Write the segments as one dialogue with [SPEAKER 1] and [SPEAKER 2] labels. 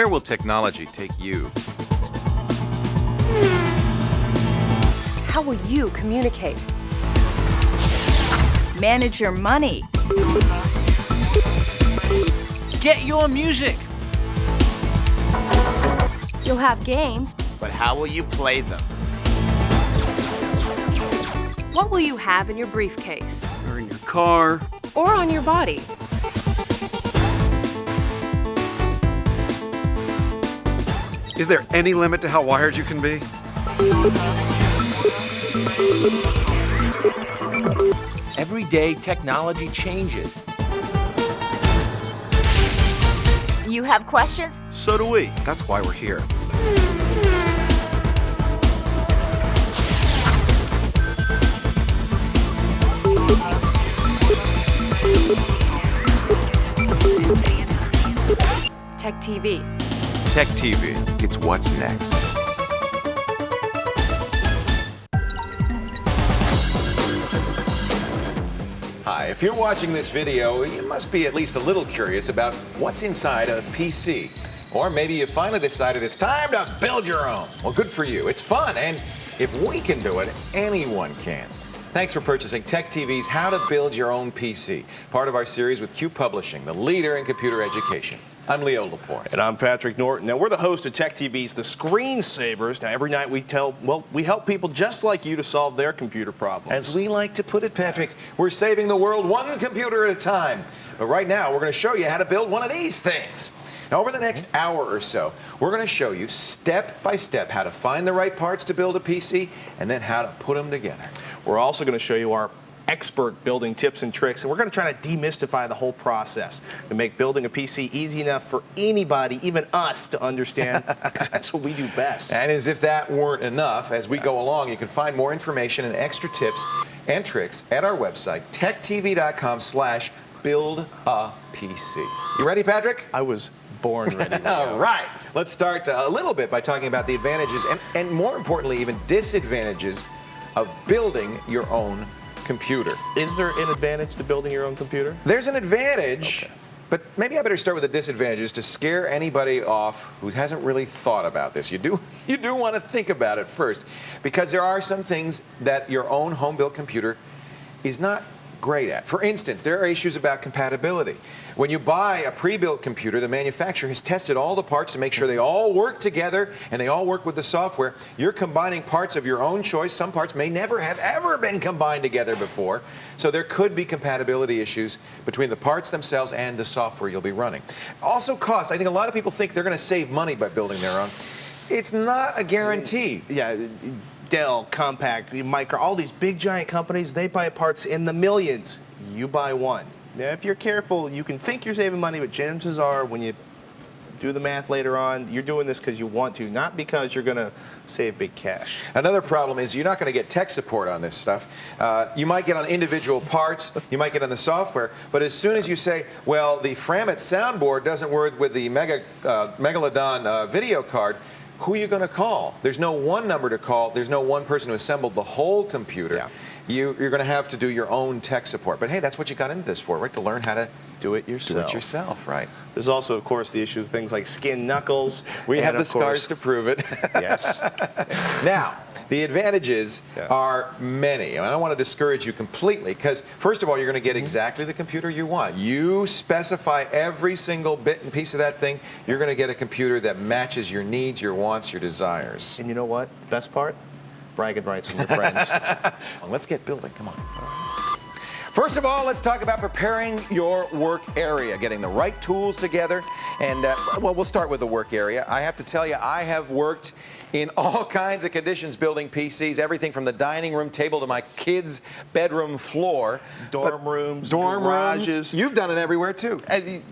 [SPEAKER 1] Where will technology take you?
[SPEAKER 2] How will you communicate?
[SPEAKER 3] Manage your money.
[SPEAKER 4] Get your music.
[SPEAKER 2] You'll have games.
[SPEAKER 5] But how will you play them?
[SPEAKER 2] What will you have in your briefcase?
[SPEAKER 4] Or in your car.
[SPEAKER 2] Or on your body?
[SPEAKER 1] Is there any limit to how wired you can be?
[SPEAKER 4] Every day, technology changes.
[SPEAKER 3] You have questions?
[SPEAKER 1] So do we. That's why we're here.
[SPEAKER 2] TechTV.
[SPEAKER 1] TechTV. It's what's next. Hi, if you're watching this video, you must be at least a little curious about what's inside a PC. Or maybe you finally decided it's time to build your own. Well, good for you. It's fun, and if we can do it, anyone can. Thanks for purchasing TechTV's How to Build Your Own PC, part of our series with Q Publishing, the leader in computer education. I'm Leo Laporte.
[SPEAKER 6] And I'm Patrick Norton. Now, we're the host of TechTV's The Screensavers. Now, every night we help people just like you to solve their computer problems.
[SPEAKER 1] As we like to put it, Patrick, we're saving the world one computer at a time. But right now, we're going to show you how to build one of these things. Now, over the next hour or so, we're going to show you step by step how to find the right parts to build a PC and then how to put them together.
[SPEAKER 6] We're also going to show you our expert building tips and tricks, and we're going to try to demystify the whole process to make building a PC easy enough for anybody, even us, to understand. That's what we do best.
[SPEAKER 1] And as if that weren't enough, as we go along, you can find more information and extra tips and tricks at our website, techtv.com/buildapc. You ready, Patrick?
[SPEAKER 6] I was born ready.
[SPEAKER 1] All right. Let's start a little bit by talking about the advantages and more importantly, even disadvantages of building your own computer.
[SPEAKER 6] Is there an advantage to building your own computer?
[SPEAKER 1] There's an advantage,
[SPEAKER 6] okay.
[SPEAKER 1] But maybe I better start with the disadvantages to scare anybody off who hasn't really thought about this. You do want to think about it first, because there are some things that your own home-built computer is not great at. For instance, there are issues about compatibility. When you buy a pre-built computer, the manufacturer has tested all the parts to make sure they all work together and they all work with the software. You're combining parts of your own choice. Some parts may never have ever been combined together before. So there could be compatibility issues between the parts themselves and the software you'll be running. Also cost. I think a lot of people think they're going to save money by building their own. It's not a guarantee.
[SPEAKER 6] Yeah. Dell, Compaq, Micro, all these big giant companies, they buy parts in the millions. You buy one. Now, if you're careful, you can think you're saving money, but chances are when you do the math later on, you're doing this because you want to, not because you're going to save big cash.
[SPEAKER 1] Another problem is you're not going to get tech support on this stuff. You might get on individual parts, you might get on the software, but as soon as you say, well, the Framit soundboard doesn't work with the Megalodon video card, who are you going to call? There's no one number to call. There's no one person who assembled the whole computer.
[SPEAKER 6] Yeah.
[SPEAKER 1] You're going to have to do your own tech support. But hey, that's what you got into this for, right? To learn how to
[SPEAKER 6] do it yourself.
[SPEAKER 1] Do it yourself, right?
[SPEAKER 6] There's also, of course, the issue of things like skin knuckles.
[SPEAKER 1] We have the scars to prove it.
[SPEAKER 6] Yes.
[SPEAKER 1] Now, the advantages are many. And I don't want to discourage you completely because, first of all, you're going to get exactly the computer you want. You specify every single bit and piece of that thing, you're going to get a computer that matches your needs, your wants, your desires.
[SPEAKER 6] And you know what? The best part? Bragging rights on your friends.
[SPEAKER 1] Well, let's get building. Come on. First of all, let's talk about preparing your work area, getting the right tools together. And, well, we'll start with the work area. I have to tell you, I have worked in all kinds of conditions building PCs, everything from the dining room table to my kids' bedroom floor.
[SPEAKER 6] Dorm rooms,
[SPEAKER 1] garages. You've done it everywhere, too.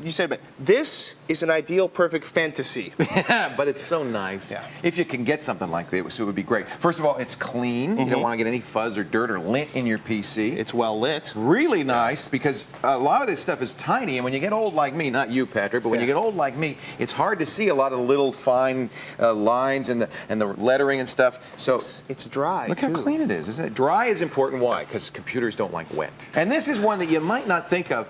[SPEAKER 6] You said, but this is an ideal, perfect fantasy.
[SPEAKER 1] But it's so nice. Yeah. If you can get something like this, it would be great. First of all, it's clean. You don't want to get any fuzz or dirt or lint in your PC.
[SPEAKER 6] It's well lit.
[SPEAKER 1] Really nice, because a lot of this stuff is tiny, and when you get old like me, not you, Patrick, but when you get old like me, it's hard to see a lot of the little fine lines and the lettering and stuff. So
[SPEAKER 6] it's dry.
[SPEAKER 1] Look how clean it is, isn't it? Dry is important. Why? Because computers don't like wet. And this is one that you might not think of.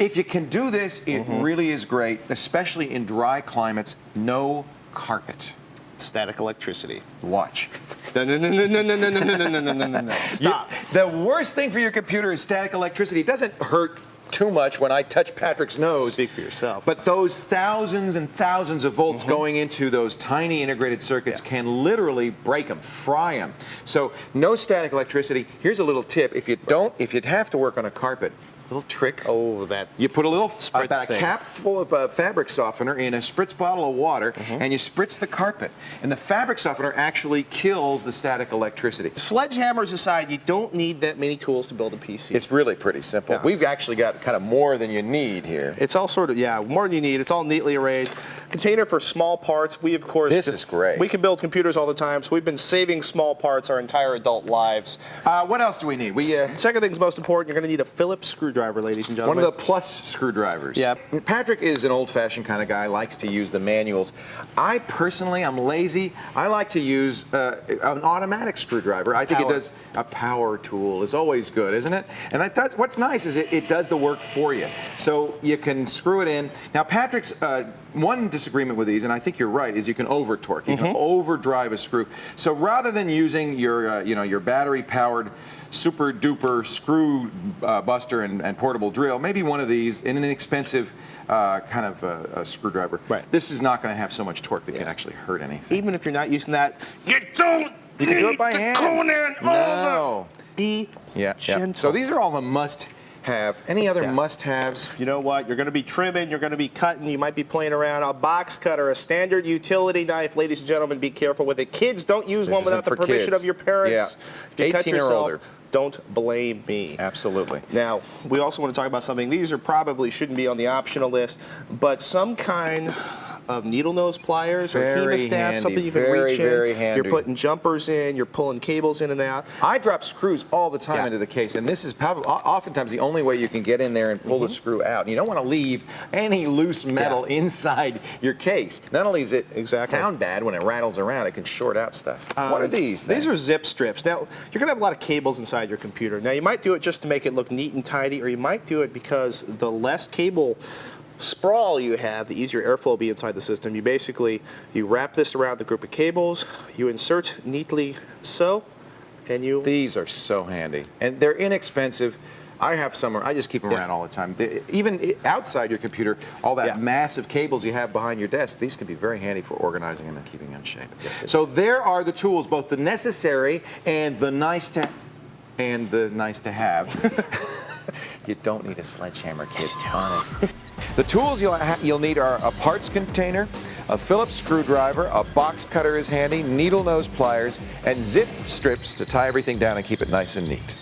[SPEAKER 1] If you can do this, it really is great, especially in dry climates. No carpet.
[SPEAKER 6] Static electricity.
[SPEAKER 1] Watch.
[SPEAKER 6] No, no, no, no, no, no, no, no, no, no, no, no, no. Stop.
[SPEAKER 1] The worst thing for your computer is static electricity. It doesn't hurt too much when I touch Patrick's nose.
[SPEAKER 6] Speak for yourself.
[SPEAKER 1] But those thousands and thousands of volts going into those tiny integrated circuits can literally break them, fry them. So no static electricity. Here's a little tip. If you'd have to work on a carpet, little trick.
[SPEAKER 6] Oh, that.
[SPEAKER 1] You put a little
[SPEAKER 6] Spritz thing.
[SPEAKER 1] cap full of fabric softener in a spritz bottle of water, and you spritz the carpet. And the fabric softener actually kills the static electricity.
[SPEAKER 6] Sledgehammers aside, you don't need that many tools to build a PC.
[SPEAKER 1] It's really pretty simple.
[SPEAKER 6] Yeah.
[SPEAKER 1] We've actually got kind of more than you need here.
[SPEAKER 6] It's all sort of, more than you need. It's all neatly arrayed. Container for small parts. We, of course,
[SPEAKER 1] This is great.
[SPEAKER 6] We can build computers all the time, so we've been saving small parts our entire adult lives.
[SPEAKER 1] What else do we need?
[SPEAKER 6] Second thing's most important, you're going to need a Phillips screwdriver, ladies and gentlemen.
[SPEAKER 1] One of the plus screwdrivers.
[SPEAKER 6] Yeah.
[SPEAKER 1] Patrick is an old-fashioned kind of guy, likes to use the manuals. I personally, I'm lazy. I like to use an automatic screwdriver. I think it does, a power tool is always good, isn't it? And it does, what's nice is it does the work for you. So you can screw it in. Now, Patrick's one disagreement with these, and I think you're right, is you can over torque. You can overdrive a screw. So rather than using your, your battery-powered super duper screw buster and portable drill, maybe one of these in an inexpensive kind of a screwdriver.
[SPEAKER 6] Right.
[SPEAKER 1] This is not going to have so much torque that can actually hurt anything.
[SPEAKER 6] Even if you're not using that, you don't
[SPEAKER 1] You can do it by hand.
[SPEAKER 6] Go in there and
[SPEAKER 1] No.
[SPEAKER 6] Be gentle.
[SPEAKER 1] So these are all the must-have. Any other must-haves?
[SPEAKER 6] You know what? You're going to be trimming, you're going to be cutting, you might be playing around. A box cutter, a standard utility knife. Ladies and gentlemen, be careful with it. Kids, don't use
[SPEAKER 1] This
[SPEAKER 6] one without
[SPEAKER 1] isn't
[SPEAKER 6] the
[SPEAKER 1] for
[SPEAKER 6] permission
[SPEAKER 1] kids.
[SPEAKER 6] of your parents.
[SPEAKER 1] Yeah.
[SPEAKER 6] If you cut
[SPEAKER 1] 18 or
[SPEAKER 6] yourself,
[SPEAKER 1] older.
[SPEAKER 6] don't blame me.
[SPEAKER 1] Absolutely.
[SPEAKER 6] Now, we also want to talk about something. These are probably shouldn't be on the optional list, but some kind of needle nose pliers or
[SPEAKER 1] Very
[SPEAKER 6] hemostats,
[SPEAKER 1] handy,
[SPEAKER 6] something you can
[SPEAKER 1] very,
[SPEAKER 6] reach in.
[SPEAKER 1] very handy.
[SPEAKER 6] You're putting jumpers in, you're pulling cables in and out.
[SPEAKER 1] I drop screws all the time
[SPEAKER 6] Yeah.
[SPEAKER 1] into the case, and this is probably oftentimes the only way you can get in there and pull the screw out. And you don't want to leave any loose metal inside your case. Not only does it sound bad when it rattles around, it can short out stuff. What are these things?
[SPEAKER 6] These are zip strips. Now, you're going to have a lot of cables inside your computer. Now, you might do it just to make it look neat and tidy, or you might do it because the less cable sprawl you have, the easier airflow will be inside the system. You wrap this around the group of cables, you insert neatly so, and you...
[SPEAKER 1] These are so handy, and they're inexpensive. I have some, I just keep them around all the time. Even outside your computer, all that massive cables you have behind your desk, these can be very handy for organizing them and keeping them in shape. So there are the tools, both the necessary and the nice to have. You don't need a sledgehammer, kids, honest. The tools you'll need are a parts container, a Phillips screwdriver, a box cutter is handy, needle nose pliers, and zip strips to tie everything down and keep it nice and neat.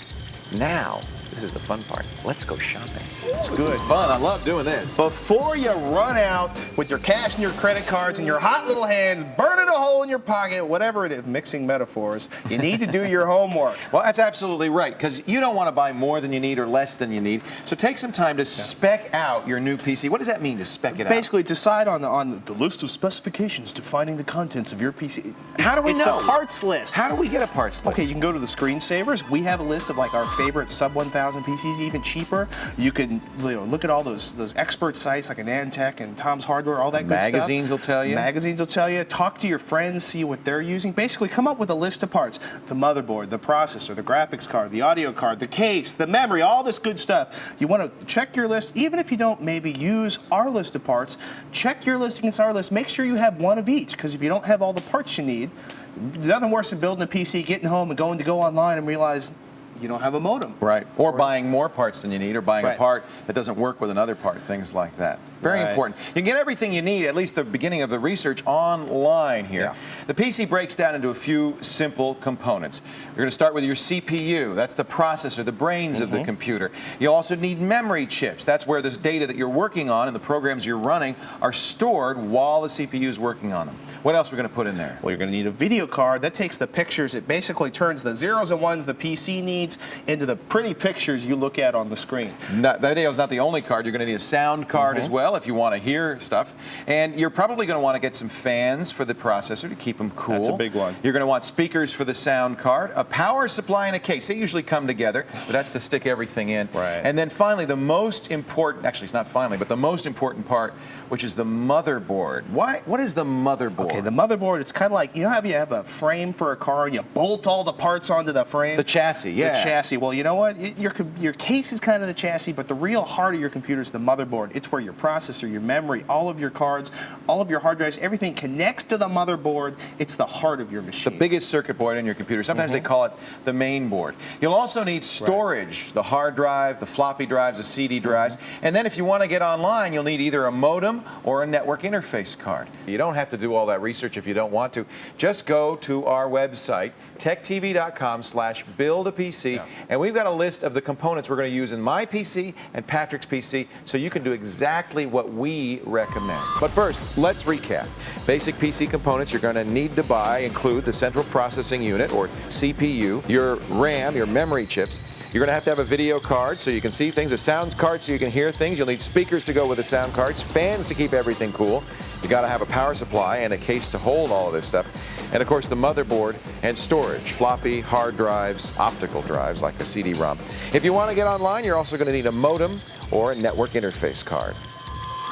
[SPEAKER 1] Now, this is the fun part. Let's go shopping.
[SPEAKER 6] It's good.
[SPEAKER 1] This is fun. I love doing this.
[SPEAKER 6] Before you run out with your cash and your credit cards and your hot little hands burning a hole in your pocket, whatever it is, mixing metaphors, you need to do your homework.
[SPEAKER 1] Well, that's absolutely right, because you don't want to buy more than you need or less than you need. So take some time to spec out your new PC. What does that mean, to spec it out?
[SPEAKER 6] Basically, decide on the list of specifications defining the contents of your PC.
[SPEAKER 1] How do we
[SPEAKER 6] it's
[SPEAKER 1] know?
[SPEAKER 6] the parts list.
[SPEAKER 1] How do we get a parts list?
[SPEAKER 6] Okay, you can go to the screensavers. We have a list of like our favorite sub 1,000 PCs, even cheaper. You can look at all those expert sites like Anantech and Tom's Hardware, all that good stuff.
[SPEAKER 1] Magazines will tell you.
[SPEAKER 6] Magazines will tell you. Talk to your friends, see what they're using. Basically, come up with a list of parts: the motherboard, the processor, the graphics card, the audio card, the case, the memory, all this good stuff. You want to check your list, even if you don't maybe use our list of parts. Check your list against our list. Make sure you have one of each, because if you don't have all the parts you need, there's nothing worse than building a PC, getting home, and going to go online and realize you don't have a modem.
[SPEAKER 1] Right. Or buying more parts than you need, or buying a part that doesn't work with another part, things like that. Very important. You can get everything you need, at least the beginning of the research, online here.
[SPEAKER 6] Yeah.
[SPEAKER 1] The PC breaks down into a few simple components. You're going to start with your CPU. That's the processor, the brains of the computer. You also need memory chips. That's where the data that you're working on and the programs you're running are stored while the CPU is working on them. What else are we going to put in there?
[SPEAKER 6] Well, you're going to need a video card. That takes the pictures. It basically turns the zeros and ones the PC needs needs into the pretty pictures you look at on the screen.
[SPEAKER 1] That video is not the only card. You're going to need a sound card as well if you want to hear stuff. And you're probably going to want to get some fans for the processor to keep them cool.
[SPEAKER 6] That's a big one.
[SPEAKER 1] You're going to want speakers for the sound card, a power supply, and a case. They usually come together, but that's to stick everything in.
[SPEAKER 6] Right.
[SPEAKER 1] And then finally, the most important, actually it's not finally, but the most important part, which is the motherboard. What is the motherboard?
[SPEAKER 6] Okay, the motherboard, it's kind of like, you know how you have a frame for a car and you bolt all the parts onto the frame?
[SPEAKER 1] The chassis, yeah.
[SPEAKER 6] The chassis. Well, you know what? Your case is kind of the chassis, but the real heart of your computer is the motherboard. It's where your processor, your memory, all of your cards, all of your hard drives, everything connects to the motherboard. It's the heart of your machine.
[SPEAKER 1] The biggest circuit board in your computer. Sometimes they call it the main board. You'll also need storage, the hard drive, the floppy drives, the CD drives. And then if you want to get online, you'll need either a modem or a network interface card. You don't have to do all that research if you don't want to. Just go to our website, techtv.com/build-a-PC, and we've got a list of the components we're going to use in my PC and Patrick's PC, so you can do exactly what we recommend. But first, let's recap. Basic PC components you're going to need to buy include the central processing unit, or CPU, your RAM, your memory chips. You're going to have a video card so you can see things, a sound card so you can hear things. You'll need speakers to go with the sound cards, fans to keep everything cool. You got to have a power supply and a case to hold all of this stuff. And of course the motherboard and storage, floppy, hard drives, optical drives like a CD-ROM. If you want to get online, you're also going to need a modem or a network interface card.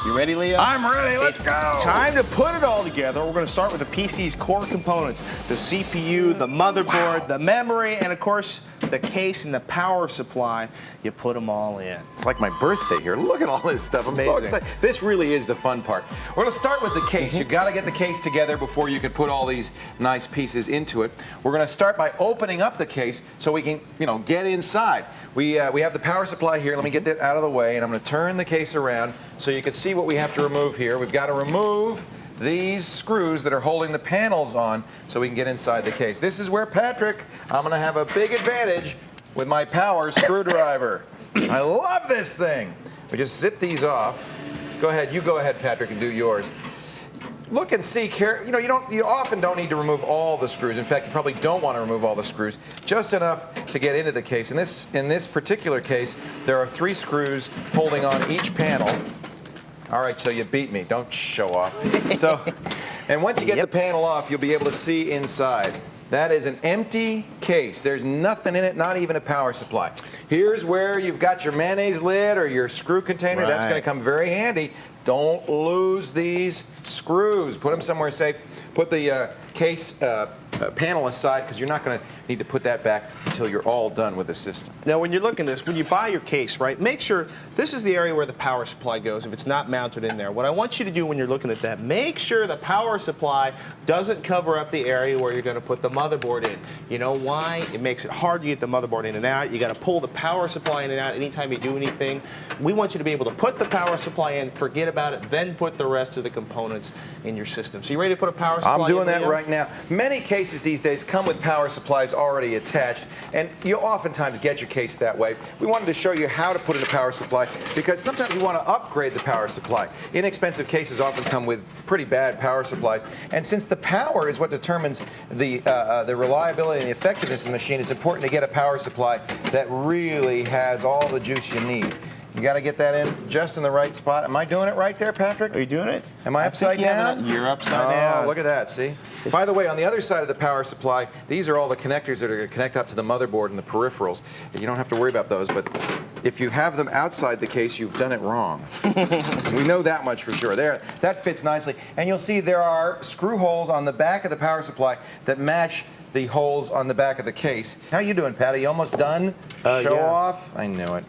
[SPEAKER 6] You ready, Leo?
[SPEAKER 1] I'm ready, let's go!
[SPEAKER 6] Time to put it all together. We're going to start with the PC's core components. The CPU, the motherboard, the memory, and of course, the case and the power supply. You put them all in.
[SPEAKER 1] It's like my birthday here. Look at all this stuff. I'm so
[SPEAKER 6] Amazing.
[SPEAKER 1] excited. This really is the fun part. We're going to start with the case. You've got to get the case together before you can put all these nice pieces into it. We're going to start by opening up the case so we can, get inside. We have the power supply here. Let me get that out of the way, and I'm going to turn the case around so you can see what we have to remove here. We've got to remove these screws that are holding the panels on so we can get inside the case. This is where, Patrick, I'm going to have a big advantage with my power screwdriver. I love this thing. We just zip these off. Go ahead, Patrick, and do yours. Look and see, you often don't need to remove all the screws. In fact, you probably don't want to remove all the screws, just enough to get into the case. In this particular case, there are 3 screws holding on each panel. All right, so you beat me. Don't show off. And once you get the panel off, you'll be able to see inside. That is an empty case. There's nothing in it, not even a power supply. Here's where you've got your mayonnaise lid or your screw container. That's going to come very handy. Don't lose these screws. Put them somewhere safe. Put the case panel aside because you're not going to need to put that back until you're all done with the system.
[SPEAKER 6] Now, when you're looking at this, when you buy your case, right, make sure this is the area where the power supply goes if it's not mounted in there. What I want you to do when you're looking at that, make sure the power supply doesn't cover up the area where you're going to put the motherboard in. You know why? It makes it hard to get the motherboard in and out. You got to pull the power supply in and out anytime you do anything. We want you to be able to put the power supply in, forget about it, then put the rest of the components in your system. So you ready to put a power supply in?
[SPEAKER 1] I'm doing that right now. Many cases these days come with power supplies already attached, and you'll oftentimes get your case that way. We wanted to show you how to put in a power supply because sometimes you want to upgrade the power supply. Inexpensive cases often come with pretty bad power supplies, and since the power is what determines the reliability and the effectiveness of the machine, it's important to get a power supply that really has all the juice you need. You got to get that in just in the right spot. Am I doing it right there, Patrick?
[SPEAKER 6] Are you doing it?
[SPEAKER 1] Am I upside down?
[SPEAKER 6] You're upside down.
[SPEAKER 1] Oh, look at that, see? By the way, on the other side of the power supply, these are all the connectors that are going to connect up to the motherboard and the peripherals. You don't have to worry about those, but if you have them outside the case, you've done it wrong. We know that much for sure. There, that fits nicely. And you'll see there are screw holes on the back of the power supply that match the holes on the back of the case. How you doing, Patty? You almost done? Show off? I knew it.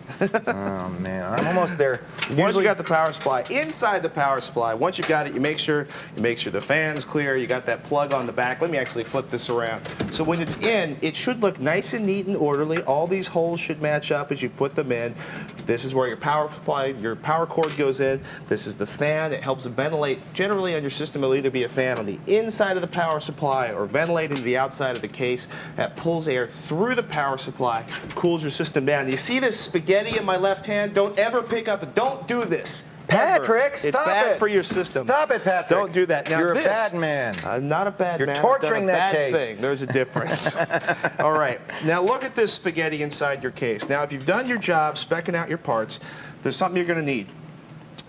[SPEAKER 1] Oh man, I'm almost there.
[SPEAKER 6] Once you got the power supply, inside the power supply, once you've got it, you make sure the fan's clear, you got that plug on the back. Let me actually flip this around. So when it's in, it should look nice and neat and orderly. All these holes should match up as you put them in. This is where your power supply, your power cord goes in. This is the fan. It helps ventilate. Generally on your system, it'll either be a fan on the inside of the power supply or ventilate into the outside of the case. That pulls air through the power supply, cools your system down. You see this spaghetti in my left hand? Don't ever pick up, don't do this.
[SPEAKER 1] Patrick,
[SPEAKER 6] It's
[SPEAKER 1] stop
[SPEAKER 6] bad
[SPEAKER 1] it.
[SPEAKER 6] for your system.
[SPEAKER 1] Stop it, Patrick.
[SPEAKER 6] Don't do that. Now
[SPEAKER 1] You're
[SPEAKER 6] this,
[SPEAKER 1] a bad man.
[SPEAKER 6] I'm not a bad
[SPEAKER 1] You're
[SPEAKER 6] man.
[SPEAKER 1] torturing
[SPEAKER 6] I've done
[SPEAKER 1] that
[SPEAKER 6] a bad
[SPEAKER 1] case.
[SPEAKER 6] thing. There's a difference. All right. Now look at this spaghetti inside your case. Now if you've done your job specking out your parts, there's something you're going to need.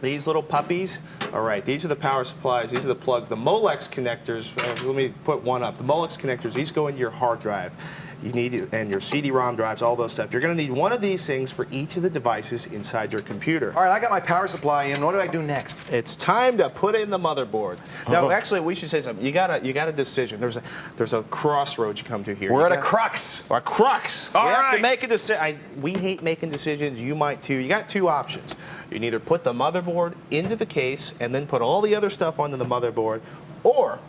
[SPEAKER 6] These little puppies. All right, these are the power supplies. These are the plugs. The Molex connectors. Let me put one up. The Molex connectors. These go into your hard drive. You need it, and your CD-ROM drives, all those stuff. You're going to need one of these things for each of the devices inside your computer.
[SPEAKER 1] All right, I got my power supply in. What do I do next?
[SPEAKER 6] It's time to put in the motherboard. Now, actually, we should say something. You got a decision. There's a crossroads you come to here.
[SPEAKER 1] We're at a crux.
[SPEAKER 6] A crux.
[SPEAKER 1] All
[SPEAKER 6] you have to
[SPEAKER 1] right.
[SPEAKER 6] make a decision. We hate making decisions. You might too. You got two options. You can either put the motherboard into the case and then put all the other stuff onto the motherboard, or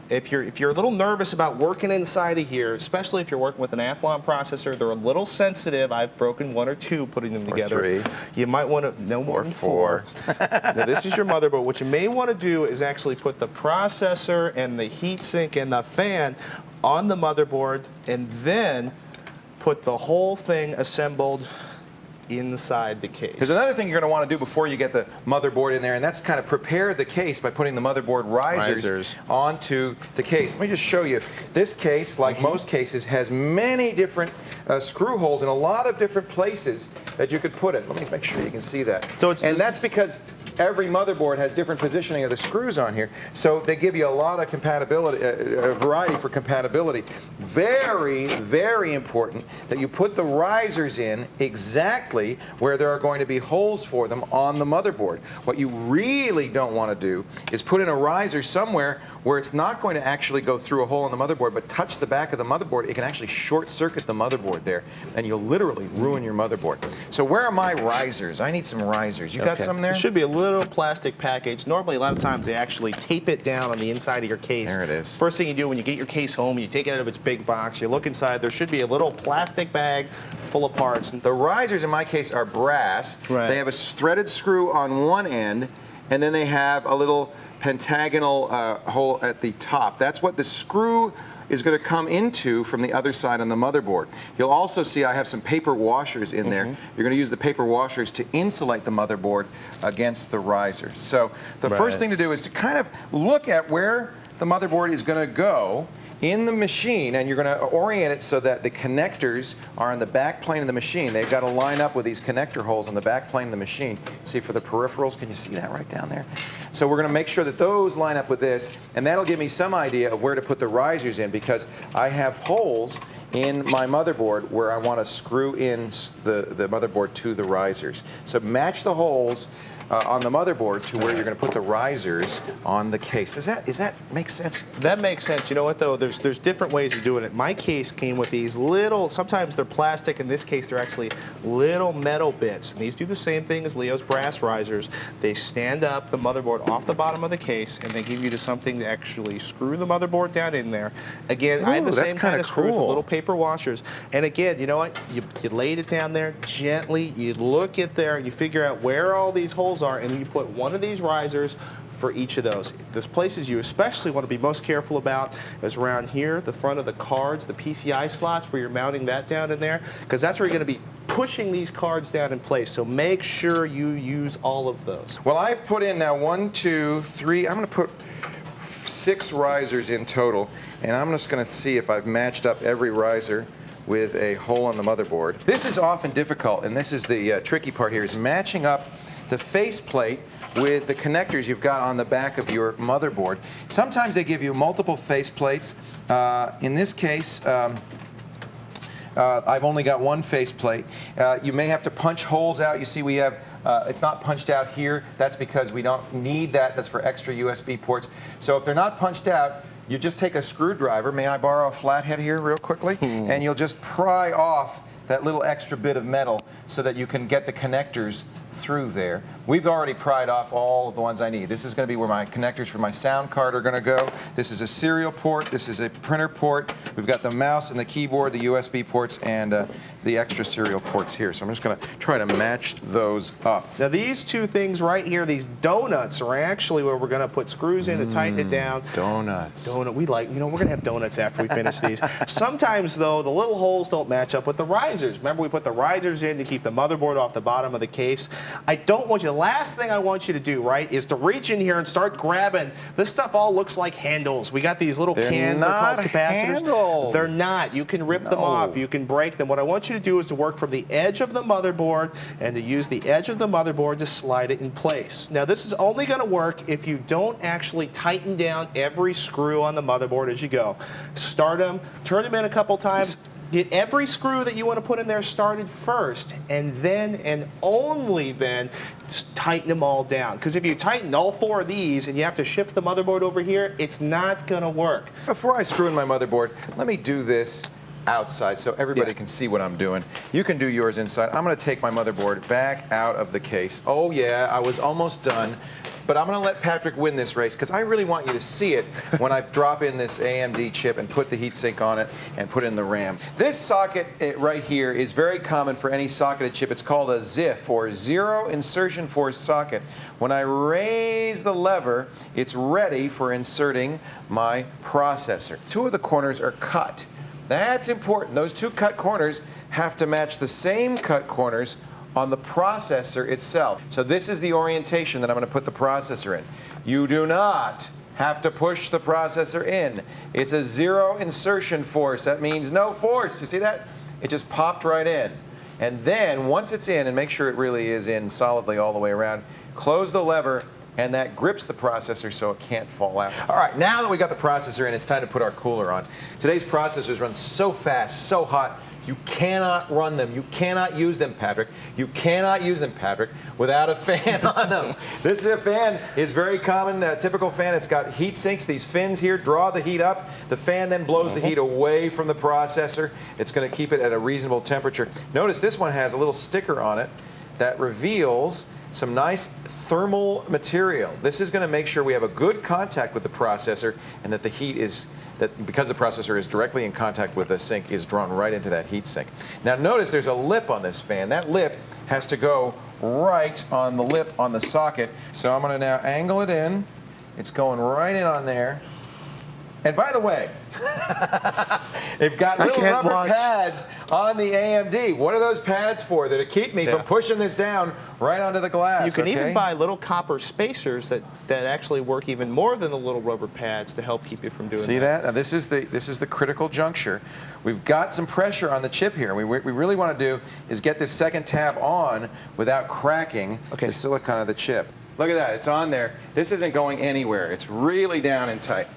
[SPEAKER 6] if you're a little nervous about working inside of here, especially if you're working with an Athlon processor, they're a little sensitive. I've broken one or two putting them together.
[SPEAKER 1] Three.
[SPEAKER 6] You might want to no more than four. Now this is your motherboard. What you may want to do is actually put the processor and the heatsink and the fan on the motherboard, and then put the whole thing assembled inside the case.
[SPEAKER 1] There's another thing you're going to want to do before you get the motherboard in there, and that's kind of prepare the case by putting the motherboard risers onto the case. Let me just show you. This case, like most cases, has many different screw holes in a lot of different places that you could put it. Let me make sure you can see that.
[SPEAKER 6] So it's
[SPEAKER 1] and that's because every motherboard has different positioning of the screws on here, so they give you a lot of compatibility, a variety for compatibility. Very, very important that you put the risers in exactly where there are going to be holes for them on the motherboard. What you really don't want to do is put in a riser somewhere where it's not going to actually go through a hole in the motherboard, but touch the back of the motherboard. It can actually short circuit the motherboard there, and you'll literally ruin your motherboard. So where are my risers? I need some risers. You got some there?
[SPEAKER 6] There should be a little plastic package. Normally, a lot of times, they actually tape it down on the inside of your case.
[SPEAKER 1] There it is.
[SPEAKER 6] First thing you do when you get your case home, you take it out of its big box, you look inside, there should be a little plastic bag full of parts.
[SPEAKER 1] The risers in my case are brass.
[SPEAKER 6] Right.
[SPEAKER 1] They have a threaded screw on one end, and then they have a little pentagonal hole at the top. That's what the screw is going to come into from the other side on the motherboard. You'll also see I have some paper washers in there. You're going to use the paper washers to insulate the motherboard against the risers. So the first thing to do is to kind of look at where the motherboard is going to go in the machine, and you're going to orient it so that the connectors are on the back plane of the machine. They've got to line up with these connector holes on the back plane of the machine. See, for the peripherals, can you see that right down there? So we're going to make sure that those line up with this, and that'll give me some idea of where to put the risers in, because I have holes in my motherboard where I want to screw in the motherboard to the risers. So match the holes on the motherboard to where you're going to put the risers on the case. Does that make sense?
[SPEAKER 6] That makes sense. You know what, though? There's different ways of doing it. My case came with these little, sometimes they're plastic. In this case, they're actually little metal bits. And these do the same thing as Leo's brass risers. They stand up the motherboard off the bottom of the case, and they give you something to actually screw the motherboard down in there. Again, I have the same kind of screws with little paper washers. And again, you know what? You laid it down there gently. You look at there, and you figure out where all these holes are, and you put one of these risers for each of those. The places you especially want to be most careful about is around here, the front of the cards, the PCI slots, where you're mounting that down in there, because that's where you're going to be pushing these cards down in place. So make sure you use all of those.
[SPEAKER 1] Well, I've put in now 1, 2, 3. I'm going to put 6 risers in total, and I'm just going to see if I've matched up every riser with a hole on the motherboard. This is often difficult, and this is the tricky part here, is matching up the faceplate with the connectors you've got on the back of your motherboard. Sometimes they give you multiple faceplates. In this case, I've only got one faceplate. You may have to punch holes out. You see we have, it's not punched out here. That's because we don't need that. That's for extra USB ports. So if they're not punched out, you just take a screwdriver. May I borrow a flathead here real quickly? And you'll just pry off that little extra bit of metal so that you can get the connectors through there. We've already pried off all of the ones I need. This is going to be where my connectors for my sound card are going to go. This is a serial port. This is a printer port. We've got the mouse and the keyboard, the USB ports, and the extra serial ports here. So I'm just going to try to match those up.
[SPEAKER 6] Now these two things right here, these donuts, are actually where we're going to put screws in to tighten it down.
[SPEAKER 1] Donuts.
[SPEAKER 6] We like, we're going to have donuts after we finish these. Sometimes, though, the little holes don't match up with the risers. risers. Remember, we put the risers in to keep the motherboard off the bottom of the case. I don't want you, the last thing I want you to do, right, is to reach in here and start grabbing. This stuff all looks like handles. We got these little cans, they're called capacitors.
[SPEAKER 1] Handles.
[SPEAKER 6] They're not. You can rip them off. You can break them. What I want you to do is to work from the edge of the motherboard and to use the edge of the motherboard to slide it in place. Now, this is only going to work if you don't actually tighten down every screw on the motherboard as you go. Start them, turn them in a couple times. Get every screw that you want to put in there started first, and then and only then tighten them all down. Because if you tighten all 4 of these and you have to shift the motherboard over here, it's not going to work.
[SPEAKER 1] Before I screw in my motherboard, let me do this outside so everybody can see what I'm doing. You can do yours inside. I'm going to take my motherboard back out of the case. Oh yeah, I was almost done. But I'm going to let Patrick win this race because I really want you to see it when I drop in this AMD chip and put the heatsink on it and put in the RAM. This socket right here is very common for any socketed chip. It's called a ZIF, or Zero Insertion Force socket. When I raise the lever, it's ready for inserting my processor. 2 of the corners are cut. That's important. Those 2 cut corners have to match the same cut corners on the processor itself. So this is the orientation that I'm going to put the processor in. You do not have to push the processor in. It's a zero insertion force. That means no force. You see that? It just popped right in. And then once it's in, and make sure it really is in solidly all the way around, close the lever, and that grips the processor so it can't fall out. All right, now that we got the processor in, it's time to put our cooler on. Today's processors run so fast, so hot, you cannot run them. You cannot use them, Patrick. You cannot use them, Patrick, without a fan on them. This is a fan. Is very common, typical fan. It's got heat sinks. These fins here draw the heat up. The fan then blows the heat away from the processor. It's going to keep it at a reasonable temperature. Notice this one has a little sticker on it that reveals some nice thermal material. This is going to make sure we have a good contact with the processor and that the heat is, that because the processor is directly in contact with the sink, is drawn right into that heat sink. Now notice there's a lip on this fan. That lip has to go right on the lip on the socket. So I'm going to now angle it in. It's going right in on there. And by the way, they've got little rubber pads on the AMD. What are those pads for? They're to keep me from pushing this down right onto the glass.
[SPEAKER 6] You can even buy little copper spacers that actually work even more than the little rubber pads to help keep you from doing that.
[SPEAKER 1] See that? Now this is the critical juncture. We've got some pressure on the chip here. We really want to do is get this second tab on without cracking the silicon of the chip. Look at that. It's on there. This isn't going anywhere. It's really down and tight.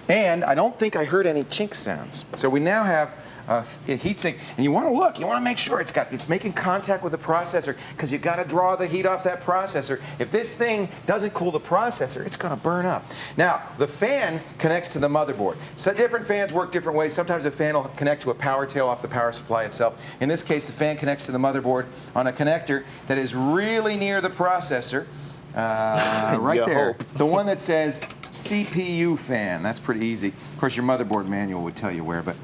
[SPEAKER 1] And I don't think I heard any chink sounds. So we now have a heatsink, and you want to look. You want to make sure it's making contact with the processor, because you got to draw the heat off that processor. If this thing doesn't cool the processor, it's going to burn up. Now the fan connects to the motherboard. So different fans work different ways. Sometimes a fan will connect to a power tail off the power supply itself. In this case, the fan connects to the motherboard on a connector that is really near the processor. Right there. The one that says CPU fan. That's pretty easy. Of course, your motherboard manual would tell you where, but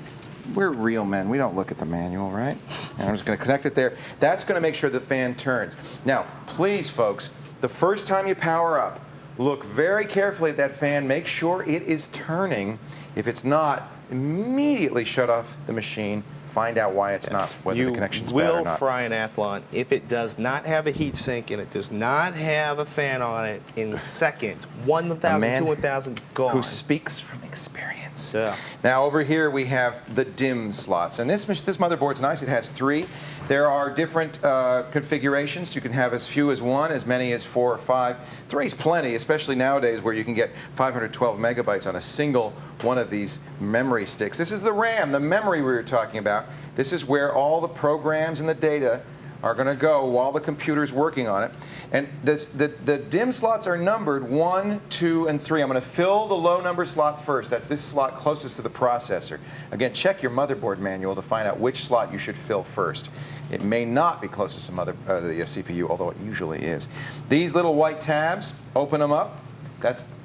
[SPEAKER 1] we're real men. We don't look at the manual, right? And I'm just going to connect it there. That's going to make sure the fan turns. Now, please, folks, the first time you power up, look very carefully at that fan. Make sure it is turning. If it's not, immediately shut off the machine. Find out why it's not, whether the connection's bad or not.
[SPEAKER 6] You will fry an Athlon if it does not have a heat sink and it does not have a fan on it in seconds. 1,000 to 1,000 gone.
[SPEAKER 1] Who speaks from experience. Yeah. Now over here we have the DIMM slots, and this motherboard's nice. It has 3. There are different configurations. You can have as few as 1, as many as 4 or 5. 3 is plenty, especially nowadays where you can get 512 megabytes on a single one of these memory sticks. This is the RAM, the memory we were talking about. This is where all the programs and the data are going to go while the computer's working on it. And the DIMM slots are numbered 1, 2, and 3. I'm going to fill the low number slot first. That's this slot closest to the processor. Again, check your motherboard manual to find out which slot you should fill first. It may not be closest to the CPU, although it usually is. These little white tabs, open them up.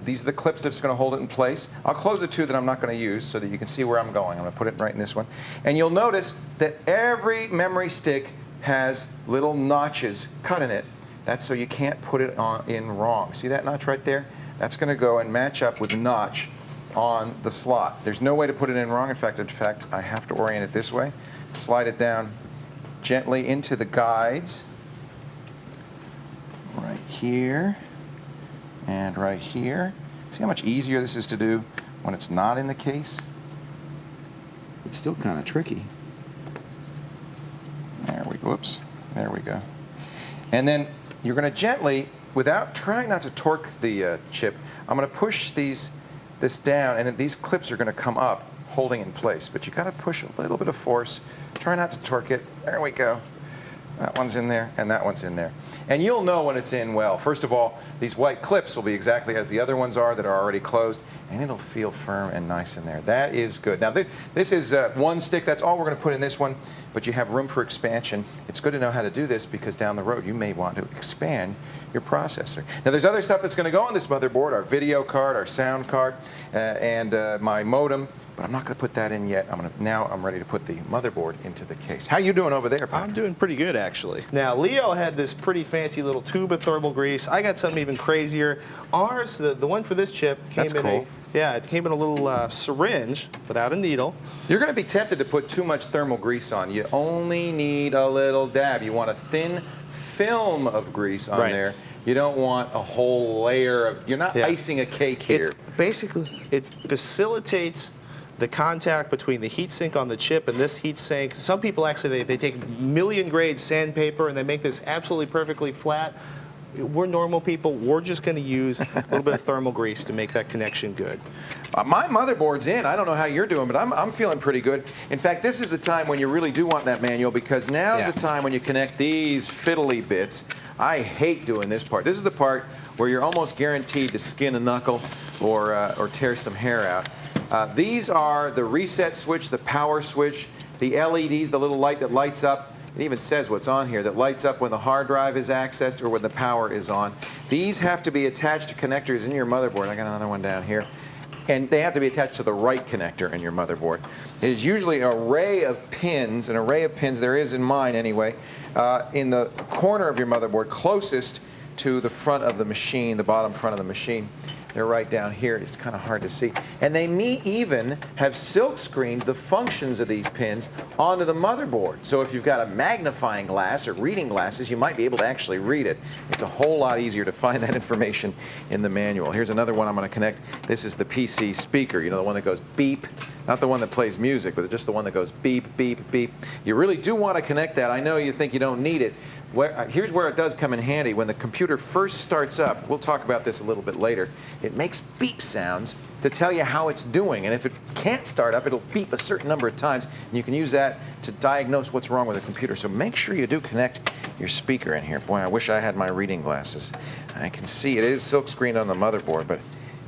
[SPEAKER 1] These are the clips that's going to hold it in place. I'll close the 2 that I'm not going to use so that you can see where I'm going. I'm going to put it right in this one. And you'll notice that every memory stick has little notches cut in it. That's so you can't put it in wrong. See that notch right there? That's going to go and match up with the notch on the slot. There's no way to put it in wrong. In fact, I have to orient it this way, slide it down, gently into the guides. Right here and right here. See how much easier this is to do when it's not in the case? It's still kind of tricky. There we go. Whoops. There we go. And then you're going to gently, without trying not to torque the chip, I'm going to push this down, and these clips are going to come up, holding in place. But you got to push a little bit of force. Try not to torque it. There we go. That one's in there, and that one's in there. And you'll know when it's in well. First of all, these white clips will be exactly as the other ones are that are already closed, and it'll feel firm and nice in there. That is good. Now, this is one stick. That's all we're going to put in this one, but you have room for expansion. It's good to know how to do this because down the road you may want to expand your processor. Now, there's other stuff that's going to go on this motherboard, our video card, our sound card, and my modem. But I'm not going to put that in yet. Now I'm ready to put the motherboard into the case. How you doing over there, Patrick?
[SPEAKER 6] I'm doing pretty good, actually. Now, Leo had this pretty fancy little tube of thermal grease. I got something even crazier. Ours, the one for this chip, came it came in a little syringe without a needle.
[SPEAKER 1] You're going to be tempted to put too much thermal grease on. You only need a little dab. You want a thin film of grease on there. You don't want a whole layer of, you're not icing a cake here.
[SPEAKER 6] Basically, it facilitates the contact between the heatsink on the chip and this heatsink. Some people actually, they take million grade sandpaper and they make this absolutely perfectly flat. We're normal people. We're just going to use a little bit of thermal grease to make that connection good.
[SPEAKER 1] My motherboard's in. I don't know how you're doing, but I'm feeling pretty good. In fact, this is the time when you really do want that manual because now's the time when you connect these fiddly bits. I hate doing this part. This is the part where you're almost guaranteed to skin a knuckle or tear some hair out. These are the reset switch, the power switch, the LEDs, the little light that lights up. It even says what's on here, that lights up when the hard drive is accessed or when the power is on. These have to be attached to connectors in your motherboard. I got another one down here. And they have to be attached to the right connector in your motherboard. It is usually an array of pins, there is in mine anyway, in the corner of your motherboard closest to the front of the machine, the bottom front of the machine. They're right down here. It's kind of hard to see. And they may even have silk screened the functions of these pins onto the motherboard. So if you've got a magnifying glass or reading glasses, you might be able to actually read it. It's a whole lot easier to find that information in the manual. Here's another one I'm going to connect. This is the PC speaker, you know, the one that goes beep. Not the one that plays music, but just the one that goes beep, beep, beep. You really do want to connect that. I know you think you don't need it. Here's where it does come in handy. When the computer first starts up, we'll talk about this a little bit later, it makes beep sounds to tell you how it's doing. And if it can't start up, it'll beep a certain number of times, and you can use that to diagnose what's wrong with the computer. So make sure you do connect your speaker in here. Boy, I wish I had my reading glasses. I can see it is silk screened on the motherboard, but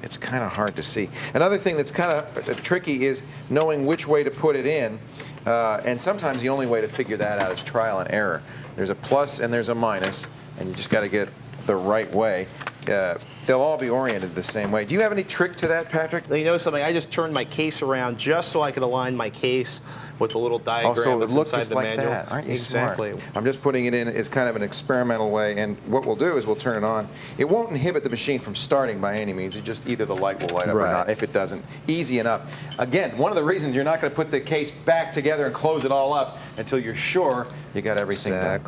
[SPEAKER 1] it's kind of hard to see. Another thing that's kind of tricky is knowing which way to put it in. And sometimes the only way to figure that out is trial and error. There's a plus and there's a minus, and you just got to get it the right way. They'll all be oriented the same way. Do you have any trick to that, Patrick?
[SPEAKER 6] You know something? I just turned my case around just so I could align my case with the little diagram
[SPEAKER 1] so
[SPEAKER 6] that's
[SPEAKER 1] it looks
[SPEAKER 6] inside
[SPEAKER 1] just
[SPEAKER 6] the
[SPEAKER 1] like
[SPEAKER 6] manual.
[SPEAKER 1] that. Aren't you
[SPEAKER 6] exactly.
[SPEAKER 1] Smart? I'm just putting it in as kind of an experimental way, and what we'll do is we'll turn it on. It won't inhibit the machine from starting by any means. It just either the light will light up or not. If it doesn't, easy enough. Again, one of the reasons you're not going to put the case back together and close it all up until you're sure you got everything done.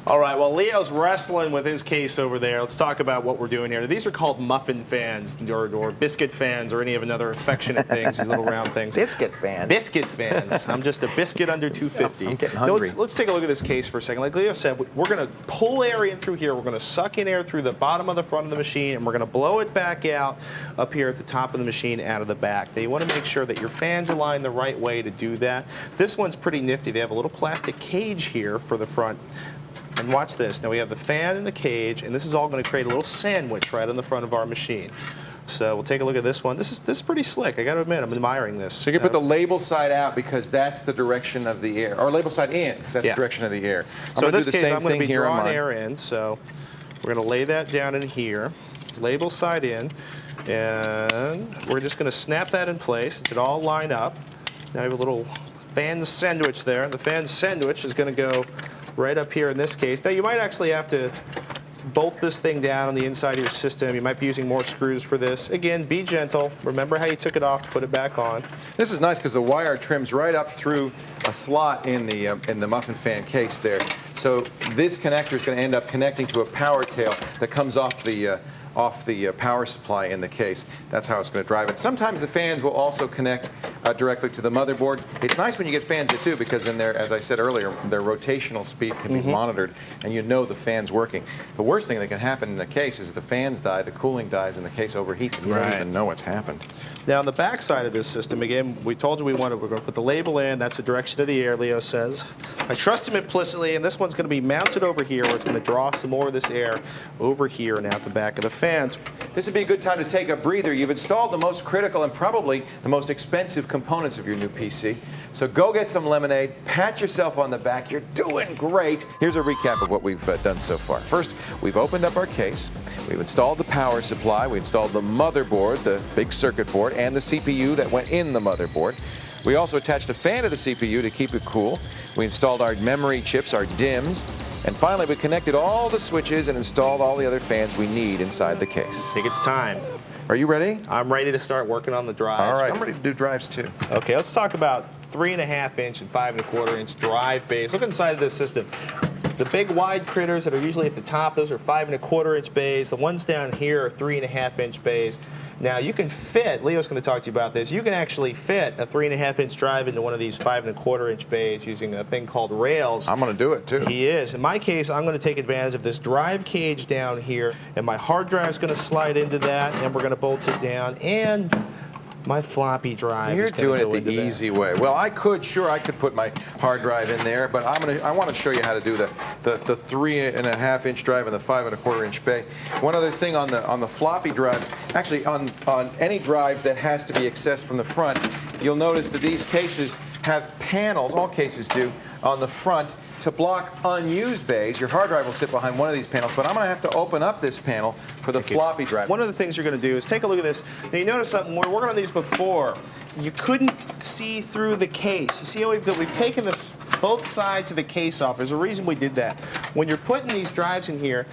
[SPEAKER 6] All right, well, Leo's wrestling with his case over there. Let's talk about what we're doing here. These are called muffin fans or biscuit fans or any of another affectionate things, these little round things.
[SPEAKER 1] Biscuit fans.
[SPEAKER 6] Biscuit fans. I'm just a biscuit under 250.
[SPEAKER 1] I'm getting hungry.
[SPEAKER 6] Now, let's take a look at this case for a second. Like Leo said, we're going to pull air in through here. We're going to suck in air through the bottom of the front of the machine, and we're going to blow it back out up here at the top of the machine out of the back. Now, you want to make sure that your fans align the right way to do that. This one's pretty nifty. They have a little plastic cage here for the front. And watch this. Now we have the fan and the cage, and this is all going to create a little sandwich right on the front of our machine. So we'll take a look at this one. This is pretty slick. I got to admit, I'm admiring this.
[SPEAKER 1] So you can put the label side out because that's the direction of the air, or label side in because that's the direction of the air.
[SPEAKER 6] So in this case, I'm going to be drawing air in. So we're going to lay that down in here, label side in, and we're just going to snap that in place. It all line up. Now we have a little fan sandwich there. The fan sandwich is going to go right up here in this case. Now you might actually have to bolt this thing down on the inside of your system. You might be using more screws for this. Again, be gentle. Remember how you took it off, put it back on.
[SPEAKER 1] This is nice because the wire trims right up through a slot in the muffin fan case there. So this connector is going to end up connecting to a power tail that comes off the power supply in the case. That's how it's going to drive it. Sometimes the fans will also connect directly to the motherboard. It's nice when you get fans that do, because then as I said earlier, their rotational speed can be monitored, and you know the fan's working. The worst thing that can happen in the case is the fans die, the cooling dies, and the case overheats, and you don't even know what's happened.
[SPEAKER 6] Now, on the back side of this system, again, we told you we're going to put the label in. That's the direction of the air, Leo says. I trust him implicitly, and this one's going to be mounted over here, where it's going to draw some more of this air over here and out the back of the fans.
[SPEAKER 1] This would be a good time to take a breather. You've installed the most critical and probably the most expensive components of your new PC. So go get some lemonade, pat yourself on the back. You're doing great. Here's a recap of what we've done so far. First, we've opened up our case. We've installed the power supply. We installed the motherboard, the big circuit board, and the CPU that went in the motherboard. We also attached a fan to the CPU to keep it cool. We installed our memory chips, our DIMMs. And finally, we connected all the switches and installed all the other fans we need inside the case.
[SPEAKER 6] I think it's time.
[SPEAKER 1] Are you ready?
[SPEAKER 6] I'm ready to start working on the drives.
[SPEAKER 1] All right, I'm ready to do drives too.
[SPEAKER 6] Okay, let's talk about 3.5 inch and 5 1/4 inch drive bays. Look inside of this system. The big wide critters that are usually at the top, those are 5 1/4 inch bays. The ones down here are 3.5 inch bays. Now you can fit, Leo's going to talk to you about this, you can actually fit a 3.5 inch drive into one of these 5 1/4 inch bays using a thing called rails.
[SPEAKER 1] I'm going to do it too.
[SPEAKER 6] He is. In my case, I'm going to take advantage of this drive cage down here, and my hard drive is going to slide into that, and we're going to bolt it down, and my floppy drive
[SPEAKER 1] You're
[SPEAKER 6] is going to go
[SPEAKER 1] doing it the
[SPEAKER 6] into
[SPEAKER 1] easy way. Well, I could put my hard drive in there, but I want to show you how to do the 3.5 inch drive and the 5 1/4 inch bay. One other thing on the floppy drives, actually on any drive that has to be accessed from the front, you'll notice that these cases have panels, all cases do, on the front to block unused bays. Your hard drive will sit behind one of these panels, but I'm going to have to open up this panel for the floppy drive.
[SPEAKER 6] One of the things you're going to do is take a look at this. Now you notice something, when we're working on these before, you couldn't see through the case. You see how we've taken both sides of the case off. There's a reason we did that. When you're putting these drives in here,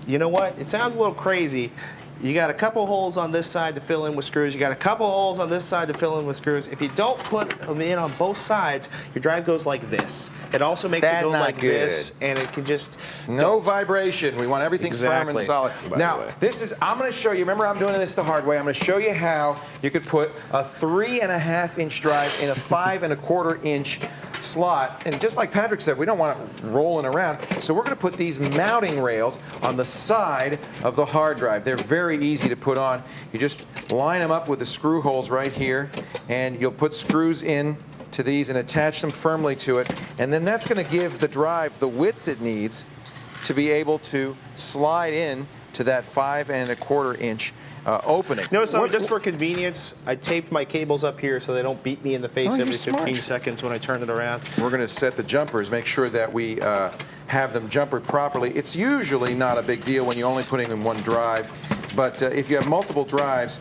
[SPEAKER 6] you know what? It sounds a little crazy. You got a couple holes on this side to fill in with screws. You got a couple holes on this side to fill in with screws. If you don't put them in on both sides, your drive goes like this. It also makes it go like this, and it can just...
[SPEAKER 1] No vibration. We want everything firm and solid. Now, I'm going to show you, remember I'm doing this the hard way. I'm going to show you how you could put a 3.5 inch drive in a 5 1/4 inch slot. And just like Patrick said, we don't want it rolling around. So we're going to put these mounting rails on the side of the hard drive. They're very easy to put on. You just line them up with the screw holes right here, and you'll put screws in to these and attach them firmly to it. And then that's going to give the drive the width it needs to be able to slide in to that 5 1/4 inch opening.
[SPEAKER 6] Notice, just for convenience, I taped my cables up here so they don't beat me in the face every 15 seconds when I turn it around.
[SPEAKER 1] We're going to set the jumpers, make sure that we have them jumpered properly. It's usually not a big deal when you're only putting in one drive, but if you have multiple drives,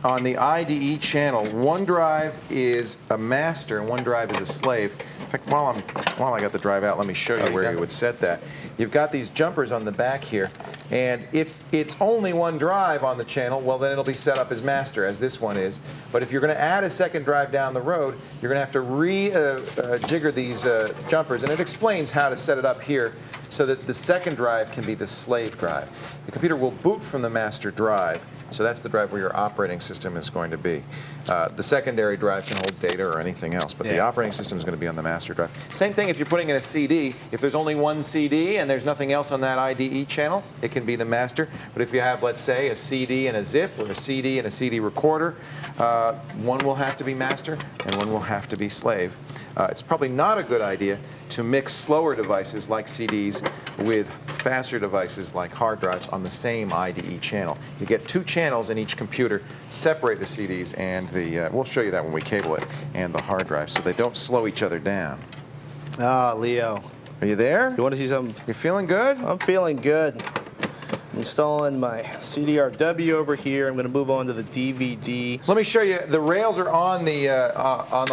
[SPEAKER 1] on the IDE channel, one drive is a master and one drive is a slave. In fact, while I got the drive out, let me show you where you would set that. You've got these jumpers on the back here, and if it's only one drive on the channel, well, then it'll be set up as master, as this one is. But if you're going to add a second drive down the road, you're going to have to rejigger these jumpers, and it explains how to set it up here so that the second drive can be the slave drive. The computer will boot from the master drive. So that's the drive where your operating system is going to be. The secondary drive can hold data or anything else, but the operating system is going to be on the master drive. Same thing if you're putting in a CD. If there's only one CD and there's nothing else on that IDE channel, it can be the master. But if you have, let's say, a CD and a zip, or a CD and a CD recorder, one will have to be master and one will have to be slave. It's probably not a good idea to mix slower devices like CDs with faster devices like hard drives on the same IDE channel. You get two channels in each computer, separate the CDs and the, we'll show you that when we cable it, and the hard drive, so they don't slow each other down.
[SPEAKER 6] Ah, Leo.
[SPEAKER 1] Are you there?
[SPEAKER 6] You want to see something?
[SPEAKER 1] You feeling good?
[SPEAKER 6] I'm feeling good. Installing my CDRW over here. I'm going to move on to the DVD.
[SPEAKER 1] Let me show you. The rails are on the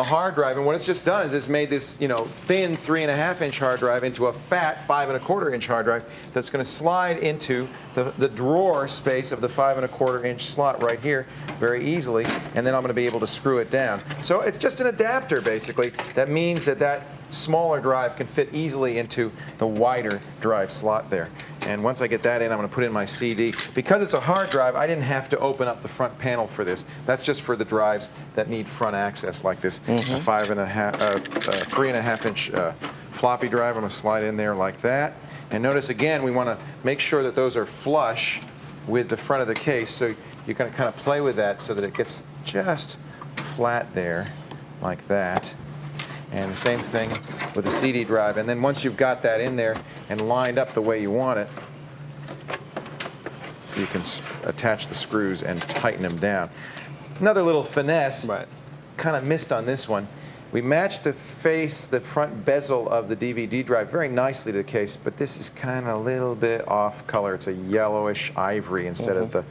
[SPEAKER 1] hard drive, and what it's just done is it's made this, thin 3.5-inch hard drive into a fat 5.25-inch hard drive that's going to slide into the drawer space of the 5.25-inch slot right here very easily, and then I'm going to be able to screw it down. So it's just an adapter, basically. That means that smaller drive can fit easily into the wider drive slot there. And once I get that in, I'm going to put in my CD. Because it's a hard drive, I didn't have to open up the front panel for this. That's just for the drives that need front access like this. A 3.5-inch floppy drive. I'm going to slide in there like that. And notice again, we want to make sure that those are flush with the front of the case. So you're going to kind of play with that so that it gets just flat there, like that. And the same thing with the CD drive. And then once you've got that in there and lined up the way you want it, you can attach the screws and tighten them down. Another little finesse, kind of missed on this one. We matched the front bezel of the DVD drive very nicely to the case, but this is kind of a little bit off color. It's a yellowish ivory instead of the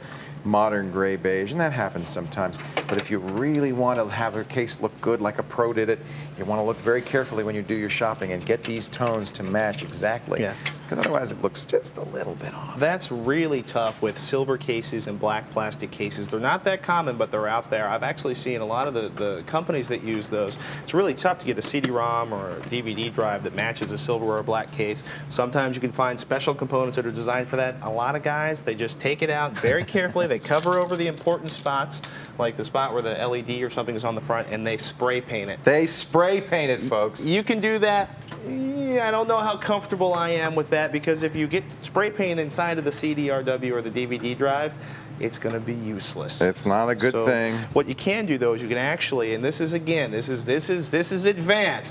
[SPEAKER 1] modern gray beige, and that happens sometimes. But if you really want to have your case look good like a pro did it, you want to look very carefully when you do your shopping and get these tones to match exactly.
[SPEAKER 6] Yeah.
[SPEAKER 1] Because otherwise it looks just a little bit off.
[SPEAKER 6] That's really tough with silver cases and black plastic cases. They're not that common, but they're out there. I've actually seen a lot of the companies that use those. It's really tough to get a CD-ROM or a DVD drive that matches a silver or a black case. Sometimes you can find special components that are designed for that. A lot of guys, they just take it out very carefully. They cover over the important spots, like the spot where the LED or something is on the front, and they spray paint it.
[SPEAKER 1] They spray paint it, folks.
[SPEAKER 6] You can do that. I don't know how comfortable I am with that, because if you get spray paint inside of the CDRW or the DVD drive, it's going to be useless.
[SPEAKER 1] It's not a good thing.
[SPEAKER 6] What you can do, though, is you can actually, and this is advanced.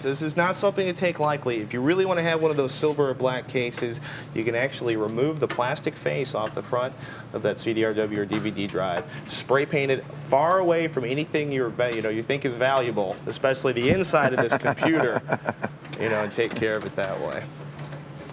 [SPEAKER 6] This is not something to take lightly. If you really want to have one of those silver or black cases, you can actually remove the plastic face off the front of that CDRW or DVD drive, spray paint it far away from anything you think is valuable, especially the inside of this computer, and take care of it that way.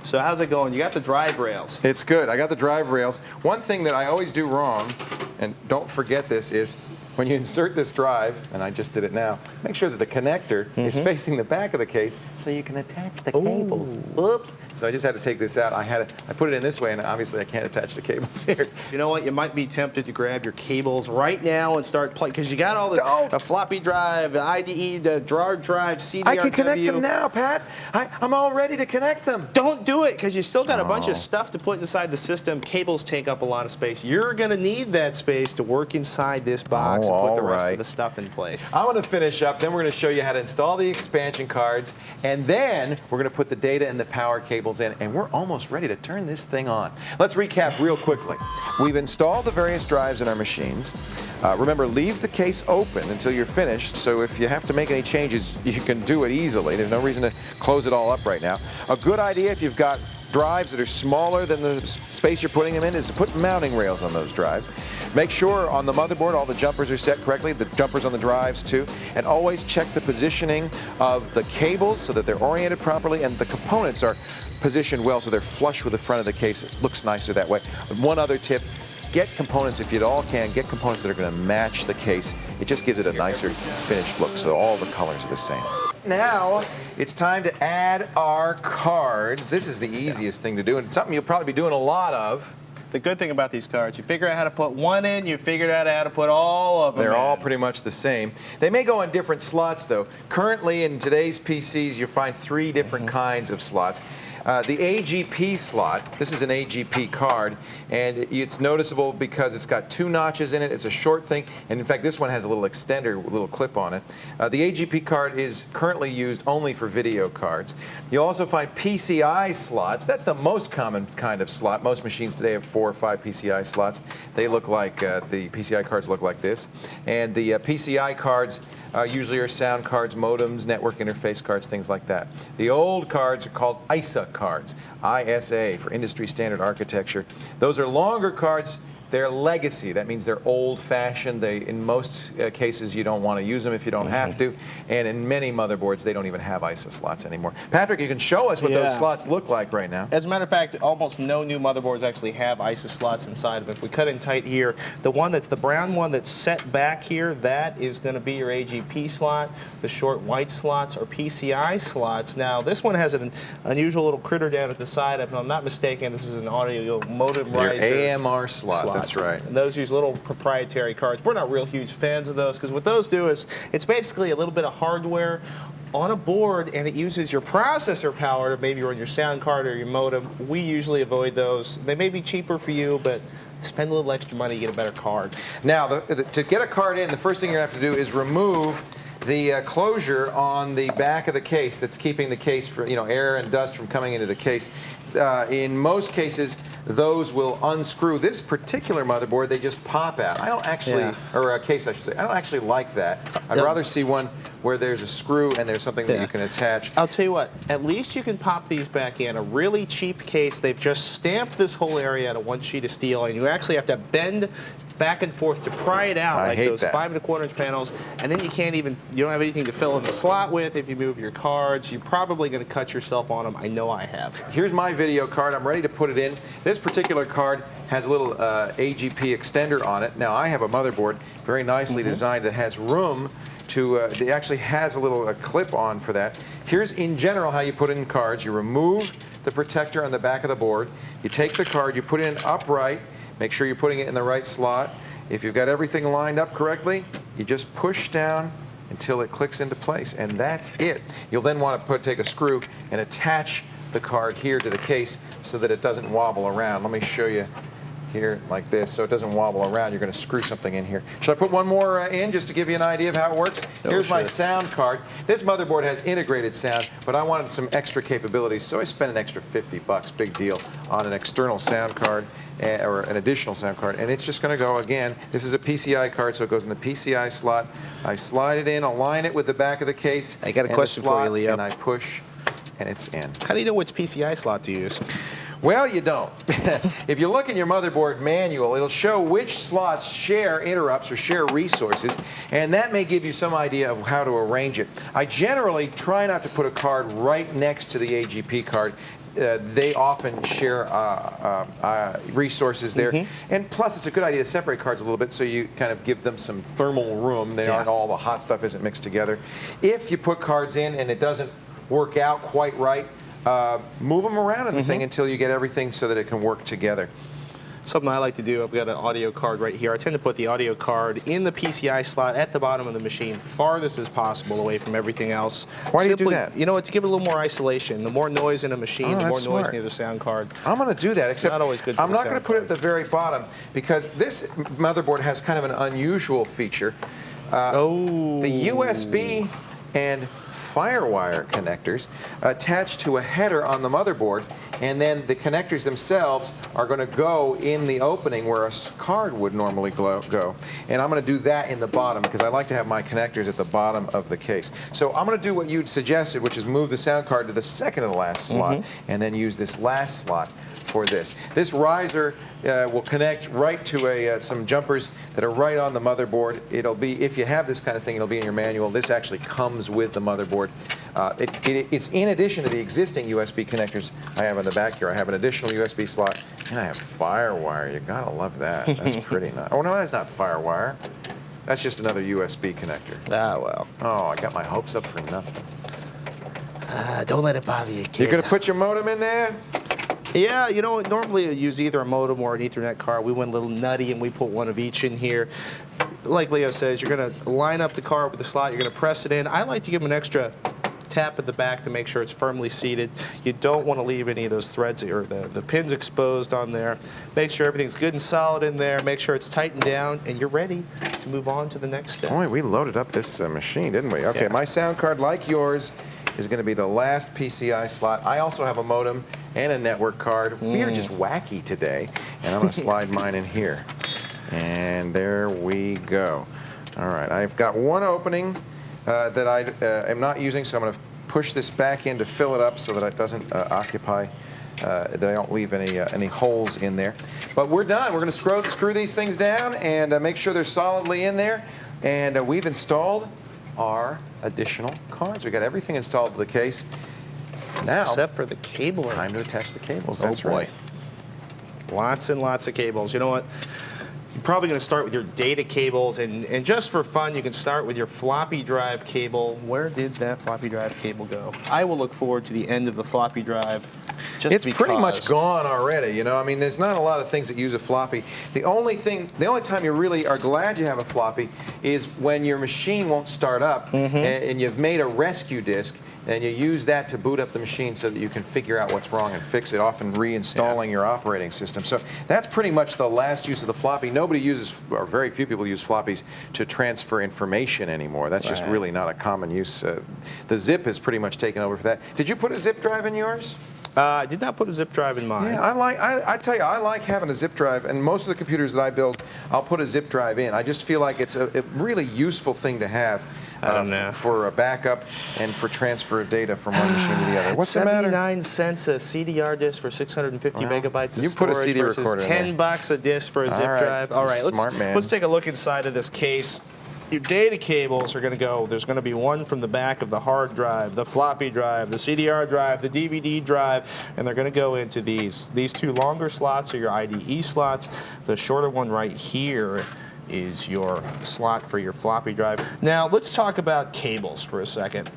[SPEAKER 6] So how's it going? You got the drive rails.
[SPEAKER 1] It's good. I got the drive rails. One thing that I always do wrong, and don't forget this, is when you insert this drive, and I just did it now, make sure that the connector is facing the back of the case so you can attach the cables. Oops. So I just had to take this out. I put it in this way, and obviously I can't attach the cables here.
[SPEAKER 6] You know what? You might be tempted to grab your cables right now and start playing, because you got all this a floppy drive, the IDE, the drawer drive, CDRW.
[SPEAKER 1] I can connect them now, Pat. I'm all ready to connect them.
[SPEAKER 6] Don't do it, because you still got a bunch of stuff to put inside the system. Cables take up a lot of space. You're going to need that space to work inside this box and put the rest of the stuff in place.
[SPEAKER 1] I'm going to finish up, then we're going to show you how to install the expansion cards, and then we're going to put the data and the power cables in, and we're almost ready to turn this thing on. Let's recap real quickly. We've installed the various drives in our machines. Remember, leave the case open until you're finished, so if you have to make any changes, you can do it easily. There's no reason to close it all up right now. A good idea, if you've got drives that are smaller than the space you're putting them in, is to put mounting rails on those drives. Make sure on the motherboard all the jumpers are set correctly, the jumpers on the drives too, and always check the positioning of the cables so that they're oriented properly and the components are positioned well so they're flush with the front of the case. It looks nicer that way. One other tip, get components, if you at all can, get components that are going to match the case. It just gives it a nicer finished look so all the colors are the same. Now, it's time to add our cards. This is the easiest thing to do, and it's something you'll probably be doing a lot of.
[SPEAKER 6] The good thing about these cards, you figure out how to put one in, you figured out how to put all of them
[SPEAKER 1] They're
[SPEAKER 6] in.
[SPEAKER 1] all pretty much the same. They may go on different slots, though. Currently, in today's PCs, you'll find 3 different kinds of slots. The AGP slot, this is an AGP card, and it's noticeable because it's got 2 notches in it. It's a short thing, and in fact, this one has a little extender, a little clip on it. The AGP card is currently used only for video cards. You'll also find PCI slots. That's the most common kind of slot. Most machines today have 4 or 5 PCI slots. They look like, the PCI cards look like this. And the PCI cards usually are sound cards, modems, network interface cards, things like that. The old cards are called ISA cards, ISA for industry standard architecture. Those are longer cards, They're legacy. That means they're old-fashioned. In most cases, you don't want to use them if you don't have to. And in many motherboards, they don't even have ISA slots anymore. Patrick, you can show us what those slots look like right now.
[SPEAKER 6] As a matter of fact, almost no new motherboards actually have ISA slots inside of it. If we cut in tight here, the one that's the brown one that's set back here, that is going to be your AGP slot. The short white slots are PCI slots. Now, this one has an unusual little critter down at the side. If I'm not mistaken, this is an audio modem riser.
[SPEAKER 1] AMR slot. That's right.
[SPEAKER 6] And those use little proprietary cards. We're not real huge fans of those because what those do is it's basically a little bit of hardware on a board, and it uses your processor power to maybe run your sound card or your modem. We usually avoid those. They may be cheaper for you, but spend a little extra money to get a better card.
[SPEAKER 1] Now, to get a card in, the first thing you have to do is remove the closure on the back of the case that's keeping the case for air and dust from coming into the case. In most cases, those will unscrew. This particular motherboard, they just pop out. I don't actually, or a case I should say, I don't actually like that. I'd rather see one where there's a screw and there's something that you can attach.
[SPEAKER 6] I'll tell you what, at least you can pop these back in. A really cheap case, they've just stamped this whole area out of one sheet of steel, and you actually have to bend back and forth to pry it out, like those 5 1/4 inch panels, and then you don't have anything to fill in the slot with. If you move your cards, you're probably going to cut yourself on them. I know I have.
[SPEAKER 1] Here's my video card. I'm ready to put it in. This particular card has a little AGP extender on it. Now, I have a motherboard very nicely designed that has room to, it actually has a little clip on for that. Here's in general how you put in cards. You remove the protector on the back of the board. You take the card, you put it in upright. Make sure you're putting it in the right slot. If you've got everything lined up correctly, you just push down until it clicks into place, and that's it. You'll then want to take a screw and attach the card here to the case so that it doesn't wobble around. Let me show you here like this so it doesn't wobble around. You're going to screw something in here. Should I put one more in just to give you an idea of how it works? Here's my sound card. This motherboard has integrated sound, but I wanted some extra capabilities, so I spent an extra $50, big deal, on an external sound card or an additional sound card, and it's just going to go again. This is a PCI card, so it goes in the PCI slot. I slide it in, align it with the back of the case.
[SPEAKER 6] I got a question for you, Leo.
[SPEAKER 1] And I push, and it's in.
[SPEAKER 6] How do you know which PCI slot to use?
[SPEAKER 1] Well, you don't. If you look in your motherboard manual, it'll show which slots share interrupts or share resources, and that may give you some idea of how to arrange it. I generally try not to put a card right next to the AGP card. They often share resources there. And plus, it's a good idea to separate cards a little bit so you kind of give them some thermal room. They aren't all the hot stuff isn't mixed together. If you put cards in and it doesn't work out quite right, move them around in the thing until you get everything so that it can work together.
[SPEAKER 6] Something I like to do, I've got an audio card right here. I tend to put the audio card in the PCI slot at the bottom of the machine, farthest as possible away from everything else.
[SPEAKER 1] Why do you do that?
[SPEAKER 6] You know what, to give it a little more isolation. The more noise in a machine, the more noise near the sound card.
[SPEAKER 1] I'm going to do that, except
[SPEAKER 6] not always good for
[SPEAKER 1] I'm
[SPEAKER 6] the
[SPEAKER 1] not going to
[SPEAKER 6] sound
[SPEAKER 1] put it at the very bottom because this motherboard has kind of an unusual feature. The USB and FireWire connectors attached to a header on the motherboard, and then the connectors themselves are going to go in the opening where a card would normally go. And I'm going to do that in the bottom because I like to have my connectors at the bottom of the case. So I'm going to do what you suggested, which is move the sound card to the second to the last slot and then use this last slot for this. This riser will connect right to some jumpers that are right on the motherboard. It'll be, if you have this kind of thing, it'll be in your manual. This actually comes with the motherboard. It's in addition to the existing USB connectors I have on the back here. I have an additional USB slot, and I have FireWire. You gotta love that. That's pretty nice. Oh no, that's not FireWire. That's just another USB connector.
[SPEAKER 6] Ah, well.
[SPEAKER 1] Oh, I got my hopes up for nothing.
[SPEAKER 6] Don't let it bother you, kid.
[SPEAKER 1] You're gonna put your modem in there?
[SPEAKER 6] Yeah, you know, normally I use either a modem or an Ethernet card. We went a little nutty and we put one of each in here. Like Leo says, you're going to line up the card with the slot. You're going to press it in. I like to give them an extra tap at the back to make sure it's firmly seated. You don't want to leave any of those threads or the pins exposed on there. Make sure everything's good and solid in there. Make sure it's tightened down, and you're ready to move on to the next step.
[SPEAKER 1] Boy, we loaded up this machine, didn't we? Okay, my sound card, like yours, is going to be the last PCI slot. I also have a modem and a network card. We are just wacky today, and I'm going to slide mine in here. And there we go. All right, I've got one opening that I am not using, so I'm going to push this back in to fill it up so that it doesn't occupy they don't leave any holes in there. But we're done. We're going to screw these things down and make sure they're solidly in there. And we've installed our additional cards. We got everything installed to the case. Now,
[SPEAKER 6] Except for the cable.
[SPEAKER 1] it's time to attach the cables.
[SPEAKER 6] Oh,
[SPEAKER 1] That's
[SPEAKER 6] boy.
[SPEAKER 1] right.
[SPEAKER 6] Lots and lots of cables. You know what? You're probably going to start with your data cables, and just for fun, you can start with your floppy drive cable. Where did that floppy drive cable go? I will look forward to the end of the floppy drive.
[SPEAKER 1] It's pretty much gone already, you know. I mean, there's not a lot of things that use a floppy. The only time you really are glad you have a floppy is when your machine won't start up and you've made a rescue disk, and you use that to boot up the machine so that you can figure out what's wrong and fix it, often reinstalling your operating system. So that's pretty much the last use of the floppy. Nobody uses, or very few people use floppies to transfer information anymore. That's just really not a common use. The zip has pretty much taken over for that. Did you put a zip drive in yours?
[SPEAKER 6] I did not put a zip drive in mine.
[SPEAKER 1] Yeah, I tell you, I like having a zip drive, and most of the computers that I build, I'll put a zip drive in. I just feel like it's a really useful thing to have for a backup and for transfer of data from one machine to the other. What's the matter?
[SPEAKER 6] 79 cents a CDR disk for 650 megabytes of
[SPEAKER 1] you put a
[SPEAKER 6] storage
[SPEAKER 1] CD
[SPEAKER 6] versus
[SPEAKER 1] recorder in there.
[SPEAKER 6] $10 a disk for a zip drive. All right, let's take a look inside of this case. Your data cables are going to go, there's going to be one from the back of the hard drive, the floppy drive, the CDR drive, the DVD drive, and they're going to go into these two longer slots are your IDE slots. The shorter one right here is your slot for your floppy drive. Now, let's talk about cables for a second.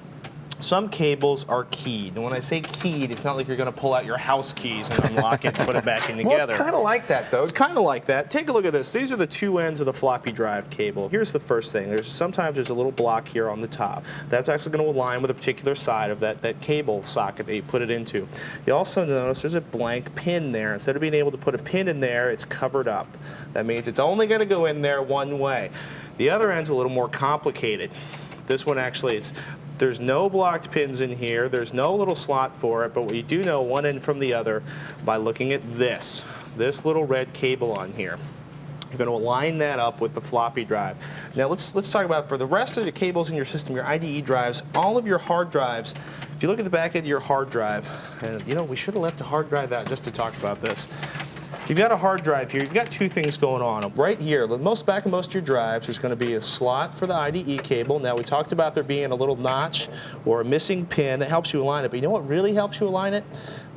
[SPEAKER 6] Some cables are keyed. And when I say keyed, it's not like you're going to pull out your house keys and unlock it and put it back in together.
[SPEAKER 1] Well, it's kind of like that, though.
[SPEAKER 6] It's kind of like that. Take a look at this. These are the two ends of the floppy drive cable. Here's the first thing. Sometimes there's a little block here on the top. That's actually going to align with a particular side of that cable socket that you put it into. You also notice there's a blank pin there. Instead of being able to put a pin in there, it's covered up. That means it's only going to go in there one way. The other end's a little more complicated. This one actually, there's no blocked pins in here. There's no little slot for it, but we do know one end from the other by looking at this little red cable on here. You're going to align that up with the floppy drive. Now let's talk about for the rest of the cables in your system, your IDE drives, all of your hard drives. If you look at the back end of your hard drive, and you know we should have left a hard drive out just to talk about this. You've got a hard drive here. You've got two things going on. Right here, back in most of your drives, there's going to be a slot for the IDE cable. Now, we talked about there being a little notch or a missing pin that helps you align it. But you know what really helps you align it?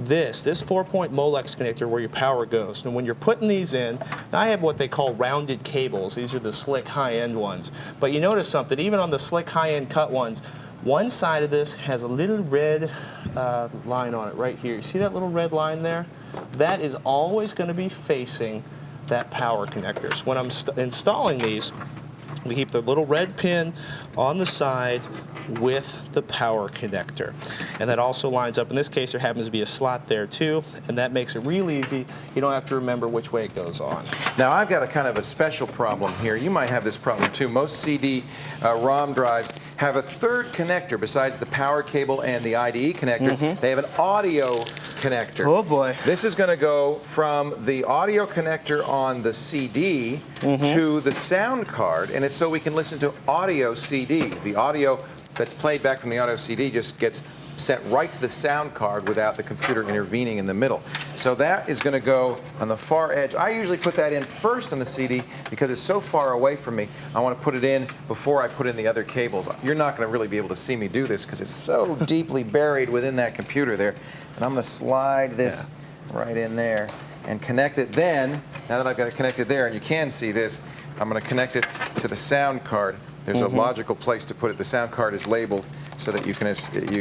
[SPEAKER 6] This 4-point Molex connector where your power goes. And when you're putting these in, I have what they call rounded cables. These are the slick high-end ones. But you notice something, even on the slick high-end cut ones, one side of this has a little red line on it right here. You see that little red line there? That is always going to be facing that power connector. So when I'm installing these, we keep the little red pin on the side with the power connector. And that also lines up. In this case, there happens to be a slot there too, and that makes it real easy. You don't have to remember which way it goes on.
[SPEAKER 1] Now, I've got a kind of a special problem here. You might have this problem too. Most CD-ROM drives have a third connector besides the power cable and the IDE connector. They have an audio connector.
[SPEAKER 6] Oh boy.
[SPEAKER 1] This is going to go from the audio connector on the CD to the sound card, and it's so we can listen to audio CDs. The audio that's played back from the audio CD just gets sent right to the sound card without the computer intervening in the middle. So that is going to go on the far edge. I usually put that in first on the CD because it's so far away from me. I want to put it in before I put in the other cables. You're not going to really be able to see me do this because it's so deeply buried within that computer there. And I'm going to slide this right in there and connect it. Then, now that I've got it connected there, and you can see this, I'm going to connect it to the sound card. There's a logical place to put it. The sound card is labeled so that you can,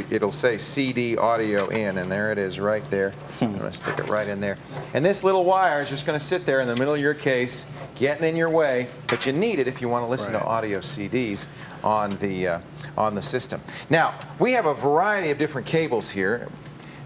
[SPEAKER 1] it'll say CD audio in, and there it is right there. I'm going to stick it right in there. And this little wire is just going to sit there in the middle of your case, getting in your way, but you need it if you want to listen to audio CDs on the system. Now, we have a variety of different cables here.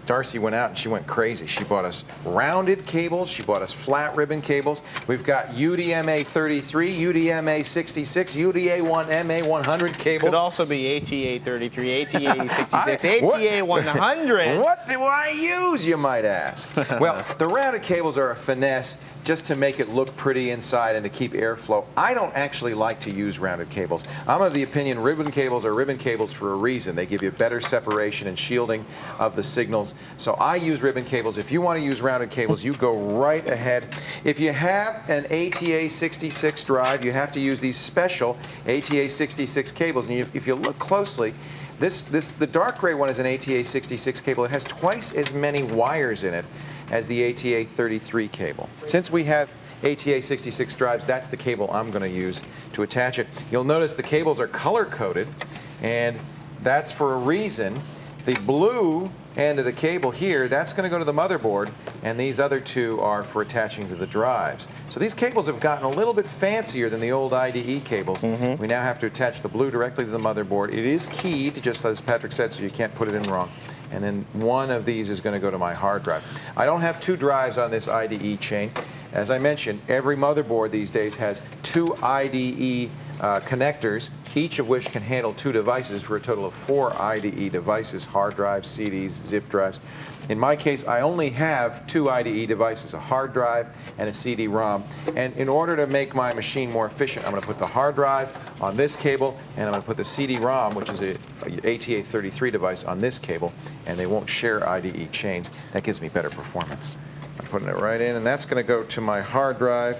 [SPEAKER 1] Darcy went out and she went crazy. She bought us rounded cables. She bought us flat ribbon cables. We've got UDMA 33, UDMA 66, UDA1MA 100 cables.
[SPEAKER 6] Could also be ATA 33, ATA 66, ATA 100.
[SPEAKER 1] What do I use, you might ask? Well, the rounded cables are a finesse just to make it look pretty inside and to keep airflow. I don't actually like to use rounded cables. I'm of the opinion ribbon cables are ribbon cables for a reason. They give you better separation and shielding of the signals So I use ribbon cables. If you want to use rounded cables, you go right ahead. If you have an ATA 66 drive, you have to use these special ATA 66 cables. And if you look closely, the dark gray one is an ATA 66 cable. It has twice as many wires in it as the ATA 33 cable. Since we have ATA 66 drives, that's the cable I'm going to use to attach it. You'll notice the cables are color-coded, and that's for a reason. The blue end of the cable here, that's going to go to the motherboard, and these other two are for attaching to the drives. So these cables have gotten a little bit fancier than the old IDE cables. We now have to attach the blue directly to the motherboard. It is keyed, just as Patrick said, so you can't put it in wrong. And then one of these is going to go to my hard drive. I don't have two drives on this IDE chain. As I mentioned, every motherboard these days has two IDE connectors, each of which can handle two devices for a total of 4 IDE devices, hard drives, CDs, zip drives. In my case, I only have 2 IDE devices, a hard drive and a CD-ROM. And in order to make my machine more efficient, I'm going to put the hard drive on this cable, and I'm going to put the CD-ROM, which is a ATA 33 device, on this cable, and they won't share IDE chains. That gives me better performance. I'm putting it right in, and that's going to go to my hard drive.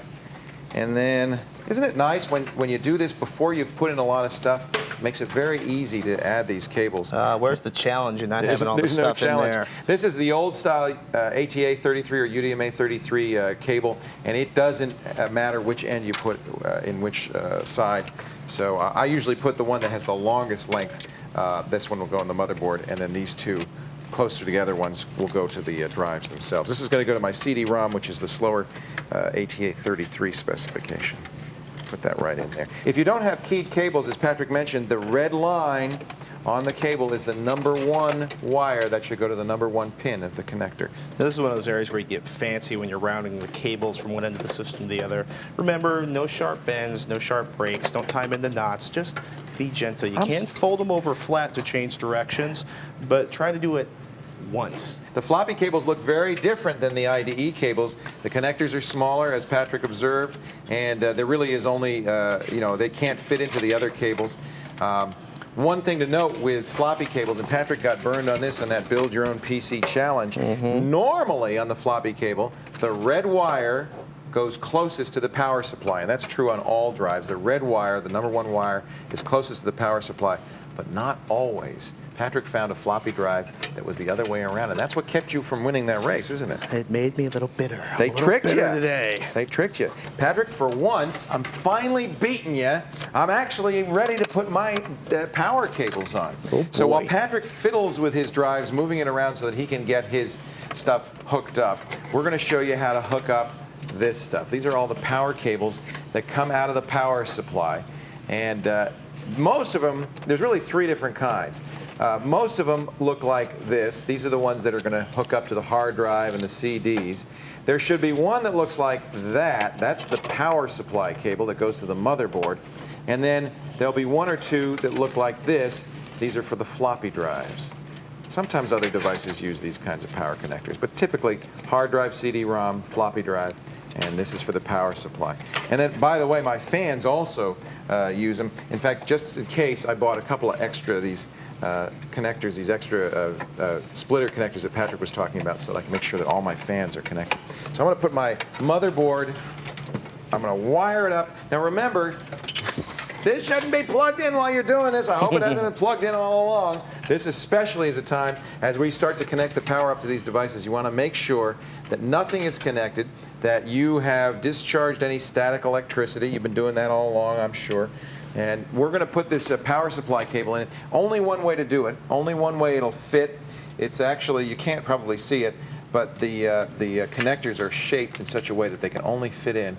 [SPEAKER 1] And then, isn't it nice when you do this before you've put in a lot of stuff? It makes it very easy to add these cables.
[SPEAKER 6] Where's the challenge in not having all the stuff in there?
[SPEAKER 1] This is the old style ATA 33 or UDMA 33 cable, and it doesn't matter which end you put in which side. So I usually put the one that has the longest length. This one will go on the motherboard, and then these two closer together ones will go to the drives themselves. This is going to go to my CD-ROM, which is the slower ATA 33 specification. Put that right in there. If you don't have keyed cables, as Patrick mentioned, the red line on the cable is the #1 wire that should go to the #1 pin of the connector.
[SPEAKER 6] Now, this is one of those areas where you get fancy when you're rounding the cables from one end of the system to the other. Remember, no sharp bends, no sharp breaks, don't tie them into knots, just be gentle. You can fold them over flat to change directions, but try to do it once.
[SPEAKER 1] The floppy cables look very different than the IDE cables. The connectors are smaller, as Patrick observed, and there really is only, they can't fit into the other cables. One thing to note with floppy cables, and Patrick got burned on this in that Build Your Own PC challenge, normally on the floppy cable, the red wire goes closest to the power supply, and that's true on all drives. The red wire, the #1 wire, is closest to the power supply, but not always. Patrick found a floppy drive that was the other way around, and that's what kept you from winning that race, isn't it?
[SPEAKER 6] It made me a little bitter.
[SPEAKER 1] They tricked you
[SPEAKER 6] today.
[SPEAKER 1] They tricked you. Patrick, for once, I'm finally beating you. I'm actually ready to put my power cables on.
[SPEAKER 6] Oh,
[SPEAKER 1] so while Patrick fiddles with his drives, moving it around so that he can get his stuff hooked up, we're going to show you how to hook up this stuff. These are all the power cables that come out of the power supply, and most of them, there's really 3 different kinds. Most of them look like this. These are the ones that are going to hook up to the hard drive and the CDs. There should be one that looks like that. That's the power supply cable that goes to the motherboard. And then there'll be 1 or 2 that look like this. These are for the floppy drives. Sometimes other devices use these kinds of power connectors, but typically hard drive, CD-ROM, floppy drive, and this is for the power supply. And then, by the way, my fans also use them. In fact, just in case, I bought a couple of extra of these connectors, these extra splitter connectors that Patrick was talking about, so that I can make sure that all my fans are connected. So I'm going to put my motherboard, I'm going to wire it up. Now remember, this shouldn't be plugged in while you're doing this. I hope it hasn't been plugged in all along. This especially is a time as we start to connect the power up to these devices. You want to make sure that nothing is connected, that you have discharged any static electricity. You've been doing that all along, I'm sure. And we're going to put this power supply cable in. Only one way to do it. Only one way it'll fit. It's actually, you can't probably see it, but the connectors are shaped in such a way that they can only fit in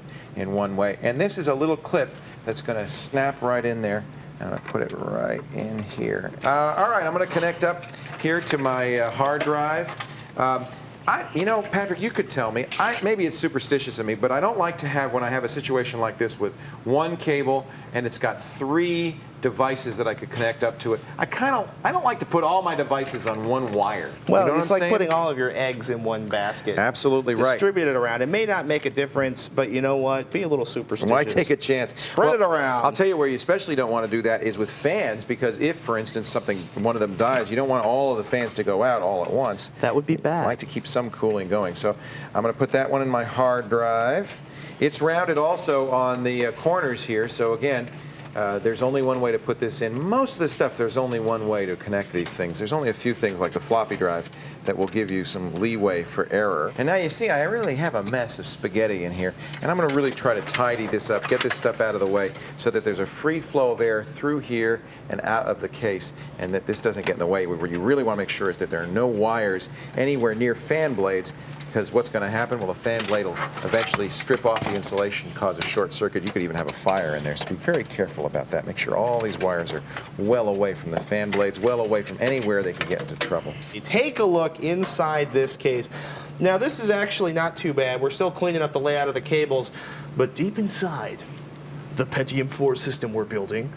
[SPEAKER 1] one way. And this is a little clip that's going to snap right in there. I'm going to put it right in here. All right, I'm going to connect up here to my hard drive. Patrick, you could tell me, maybe it's superstitious of me, but I don't like to have, when I have a situation like this with one cable and it's got 3 devices that I could connect up to it. I don't like to put all my devices on one wire.
[SPEAKER 6] Well,
[SPEAKER 1] you know
[SPEAKER 6] it's
[SPEAKER 1] what I'm
[SPEAKER 6] like
[SPEAKER 1] saying?
[SPEAKER 6] putting all of your eggs in one basket.
[SPEAKER 1] Absolutely right.
[SPEAKER 6] Distribute it around. It may not make a difference, but you know what? Be a little superstitious.
[SPEAKER 1] Why take a chance?
[SPEAKER 6] Spread it around.
[SPEAKER 1] I'll tell you where you especially don't want to do that is with fans, because if, for instance, one of them dies, you don't want all of the fans to go out all at once.
[SPEAKER 6] That would be bad.
[SPEAKER 1] I like to keep some cooling going. So I'm going to put that one in my hard drive. It's rounded also on the corners here. So again, there's only one way to put this in. Most of the stuff, there's only one way to connect these things. There's only a few things like the floppy drive that will give you some leeway for error. And now you see I really have a mess of spaghetti in here, and I'm going to really try to tidy this up, get this stuff out of the way so that there's a free flow of air through here and out of the case, and that this doesn't get in the way. Where you really want to make sure is that there are no wires anywhere near fan blades, because what's going to happen? Well, the fan blade will eventually strip off the insulation and cause a short circuit. You could even have a fire in there, so be very careful about that. Make sure all these wires are well away from the fan blades, well away from anywhere they could get into trouble.
[SPEAKER 6] Take a look inside this case. Now, this is actually not too bad. We're still cleaning up the layout of the cables, but deep inside, the Pentium 4 system we're building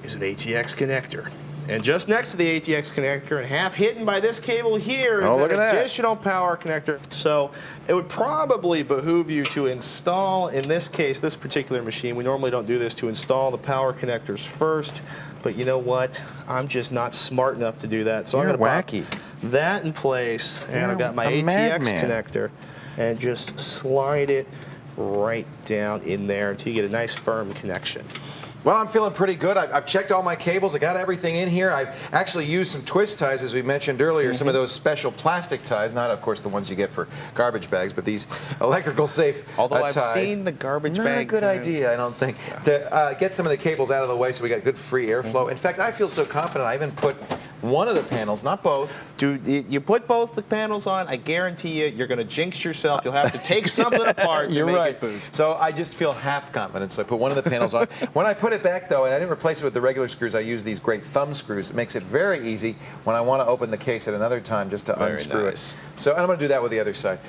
[SPEAKER 6] is an ATX connector. And just next to the ATX connector and half hidden by this cable here is an additional power connector. So it would probably behoove you to install, in this case, this particular machine, we normally don't do this, to install the power connectors first. But you know what? I'm just not smart enough to do that. So I'm going to
[SPEAKER 1] wacky.
[SPEAKER 6] pop that in place, and I've got my
[SPEAKER 1] a
[SPEAKER 6] ATX
[SPEAKER 1] madman.
[SPEAKER 6] connector, and just slide it right down in there until you get a nice firm connection.
[SPEAKER 1] Well, I'm feeling pretty good. I've checked all my cables. I got everything in here. I've actually used some twist ties, as we mentioned earlier, some of those special plastic ties, not, of course, the ones you get for garbage bags, but these electrical safe
[SPEAKER 6] Although
[SPEAKER 1] ties.
[SPEAKER 6] I've seen the garbage
[SPEAKER 1] Not
[SPEAKER 6] bag.
[SPEAKER 1] a good idea, I don't think, to get some of the cables out of the way so we got good free airflow. In fact, I feel so confident I even put one of the panels, not both.
[SPEAKER 6] Dude, you put both the panels on, I guarantee you, you're going to jinx yourself. You'll have to take something apart to make it boot.
[SPEAKER 1] So I just feel half confident, so I put one of the panels on. When I put it back, though, and I didn't replace it with the regular screws, I use these great thumb screws. It makes it very easy when I want to open the case at another time just to unscrew it. So, and I'm going to do that with the other side.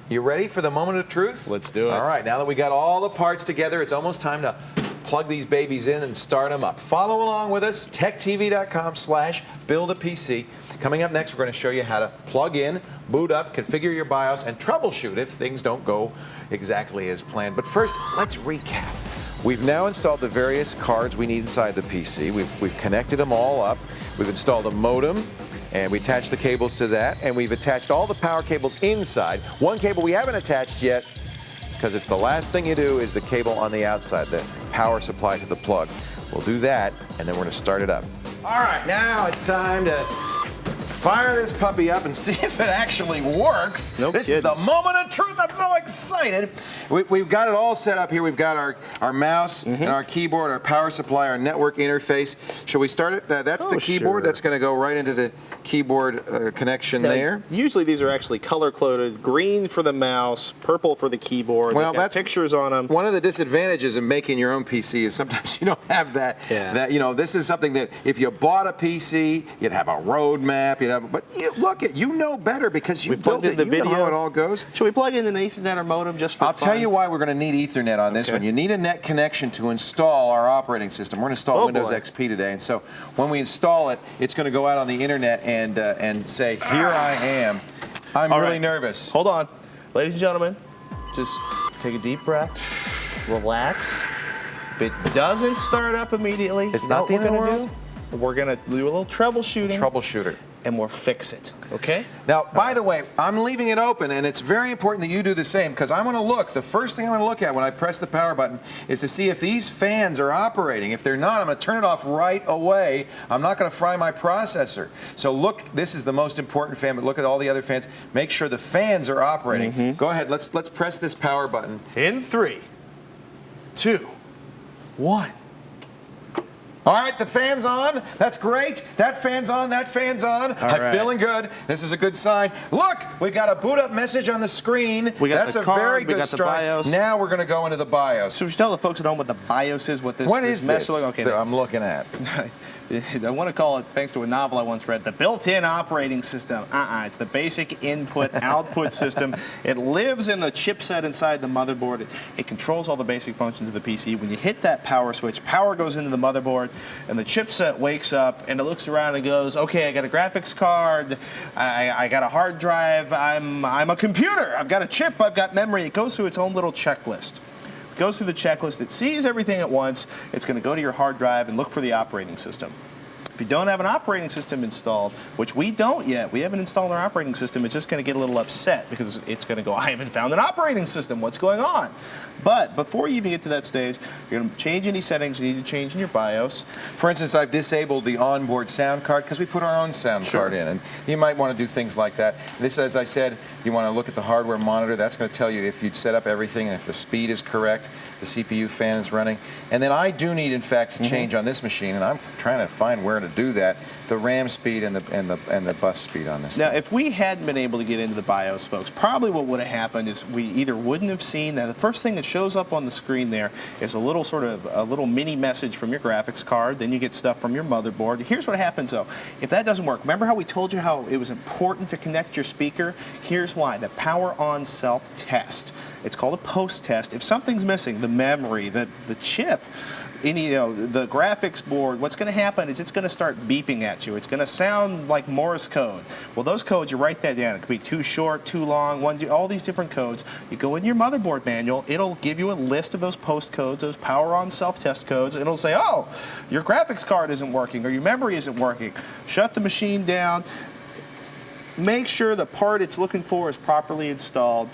[SPEAKER 1] You ready for the moment of truth?
[SPEAKER 6] Let's do it.
[SPEAKER 1] All right, now that we got all the parts together, it's almost time to plug these babies in and start them up. Follow along with us, techtv.com/buildapc. Coming up next, we're going to show you how to plug in, boot up, configure your BIOS, and troubleshoot if things don't go exactly as planned. But first, let's recap. We've now installed the various cards we need inside the PC. We've connected them all up. We've installed a modem, and we attached the cables to that, and we've attached all the power cables inside. One cable we haven't attached yet, because it's the last thing you do, is the cable on the outside, the power supply to the plug. We'll do that, and then we're going to start it up. All right, now it's time to fire this puppy up and see if it actually works. This is the moment of truth. I'm so excited. We've got it all set up here. We've got our mouse and our keyboard, our power supply, our network interface. Shall we start it? That's the keyboard.
[SPEAKER 6] Sure.
[SPEAKER 1] That's going to go right into the keyboard connection there.
[SPEAKER 6] Usually these are actually color-coded. Green for the mouse, purple for the keyboard.
[SPEAKER 1] Well,
[SPEAKER 6] They've got
[SPEAKER 1] that's
[SPEAKER 6] pictures on them.
[SPEAKER 1] One of the disadvantages of making your own PC is sometimes you don't have that.
[SPEAKER 6] Yeah.
[SPEAKER 1] That, you know, this is something that if you bought a PC, you'd have a roadmap. But look, you know better because you built it.
[SPEAKER 6] The
[SPEAKER 1] You
[SPEAKER 6] video.
[SPEAKER 1] know how it all goes.
[SPEAKER 6] Should we plug in an Ethernet or modem just for
[SPEAKER 1] I'll tell you why we're going to need Ethernet on this one. You need a net connection to install our operating system. We're going to install Windows XP today, and so when we install it, it's going to go out on the internet and say, "Here I am." I'm really nervous.
[SPEAKER 6] Hold on, ladies and gentlemen, just take a deep breath, relax. If it doesn't start up immediately,
[SPEAKER 1] It's not the end of the world.
[SPEAKER 6] We're going to do a little troubleshooting.
[SPEAKER 1] Troubleshooter.
[SPEAKER 6] And we'll fix it, okay?
[SPEAKER 1] Now, by the way, I'm leaving it open, and it's very important that you do the same, because I'm going to look, the first thing I'm going to look at when I press the power button is to see if these fans are operating. If they're not, I'm going to turn it off right away. I'm not going to fry my processor. So look, this is the most important fan, but look at all the other fans. Make sure the fans are operating. Go ahead, let's press this power button.
[SPEAKER 6] In 3, 2, 1.
[SPEAKER 1] All right, the fan's on. That's great. That fan's on. That fan's on. I'm feeling good. This is a good sign. Look, we got a boot up message on the screen. That's a very good start. Now we're going to go into the BIOS.
[SPEAKER 6] So we should tell the folks at home what the BIOS is, what this
[SPEAKER 1] What is
[SPEAKER 6] mess
[SPEAKER 1] this
[SPEAKER 6] okay,
[SPEAKER 1] that I'm looking at?
[SPEAKER 6] I want to call it, thanks to a novel I once read, the built-in operating system. It's the basic input-output system. It lives in the chipset inside the motherboard. It controls all the basic functions of the PC. When you hit that power switch, power goes into the motherboard, and the chipset wakes up, and it looks around and goes, okay, I got a graphics card, I got a hard drive, I'm a computer, I've got a chip, I've got memory. It goes through its own little checklist. It goes through the checklist, it sees everything at once, it's going to go to your hard drive and look for the operating system. If you don't have an operating system installed, which we don't yet, we haven't installed our operating system, it's just going to get a little upset because it's going to go, I haven't found an operating system, what's going on? But before you even get to that stage, you're going to change any settings you need to change in your BIOS.
[SPEAKER 1] For instance, I've disabled the onboard sound card because we put our own sound card in, and you might want to do things like that. This, as I said, you want to look at the hardware monitor. That's going to tell you if you'd set up everything and if the speed is correct, the CPU fan is running. And then I do need, in fact, to change on this machine, and I'm trying to find where to do that, the RAM speed and the bus speed on this
[SPEAKER 6] Now,
[SPEAKER 1] thing.
[SPEAKER 6] if we hadn't been able to get into the BIOS, folks, probably what would have happened is we either wouldn't have seen that. The first thing that shows up on the screen there is a little mini message from your graphics card. Then you get stuff from your motherboard. Here's what happens, though. If that doesn't work, remember how we told you how it was important to connect your speaker? Here's why. The power on self-test. It's called a post-test. If something's missing, the memory, the chip, the graphics board, what's going to happen is it's going to start beeping at you. It's going to sound like Morse code. Well, those codes, you write that down. It could be too short, too long, all these different codes. You go in your motherboard manual. It'll give you a list of those post codes, those power on self-test codes. It'll say, oh, your graphics card isn't working or your memory isn't working. Shut the machine down. Make sure the part it's looking for is properly installed,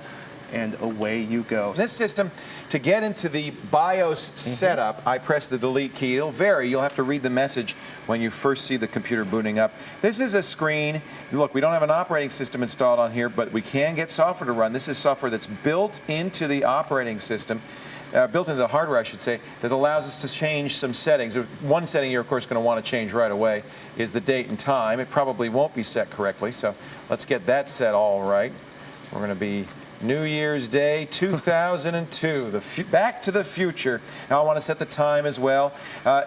[SPEAKER 6] and away you go.
[SPEAKER 1] This system, to get into the BIOS setup, I press the delete key. It'll vary. You'll have to read the message when you first see the computer booting up. This is a screen. Look, we don't have an operating system installed on here, but we can get software to run. This is software that's built into the operating system, built into the hardware, I should say, that allows us to change some settings. One setting you're, of course, going to want to change right away is the date and time. It probably won't be set correctly, so let's get that set all right. We're going to be New Year's Day 2002, Back to the Future. Now I want to set the time as well.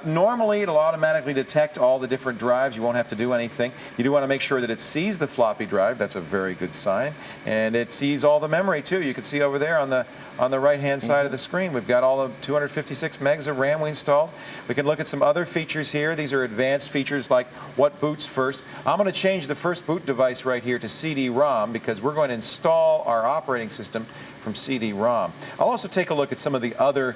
[SPEAKER 1] Normally it'll automatically detect all the different drives. You won't have to do anything. You do want to make sure that it sees the floppy drive. That's a very good sign. And it sees all the memory too. You can see over there on the right-hand side of the screen, we've got all the 256 megs of RAM we installed. We can look at some other features here. These are advanced features like what boots first. I'm going to change the first boot device right here to CD-ROM because we're going to install our operating system from CD-ROM. I'll also take a look at some of the other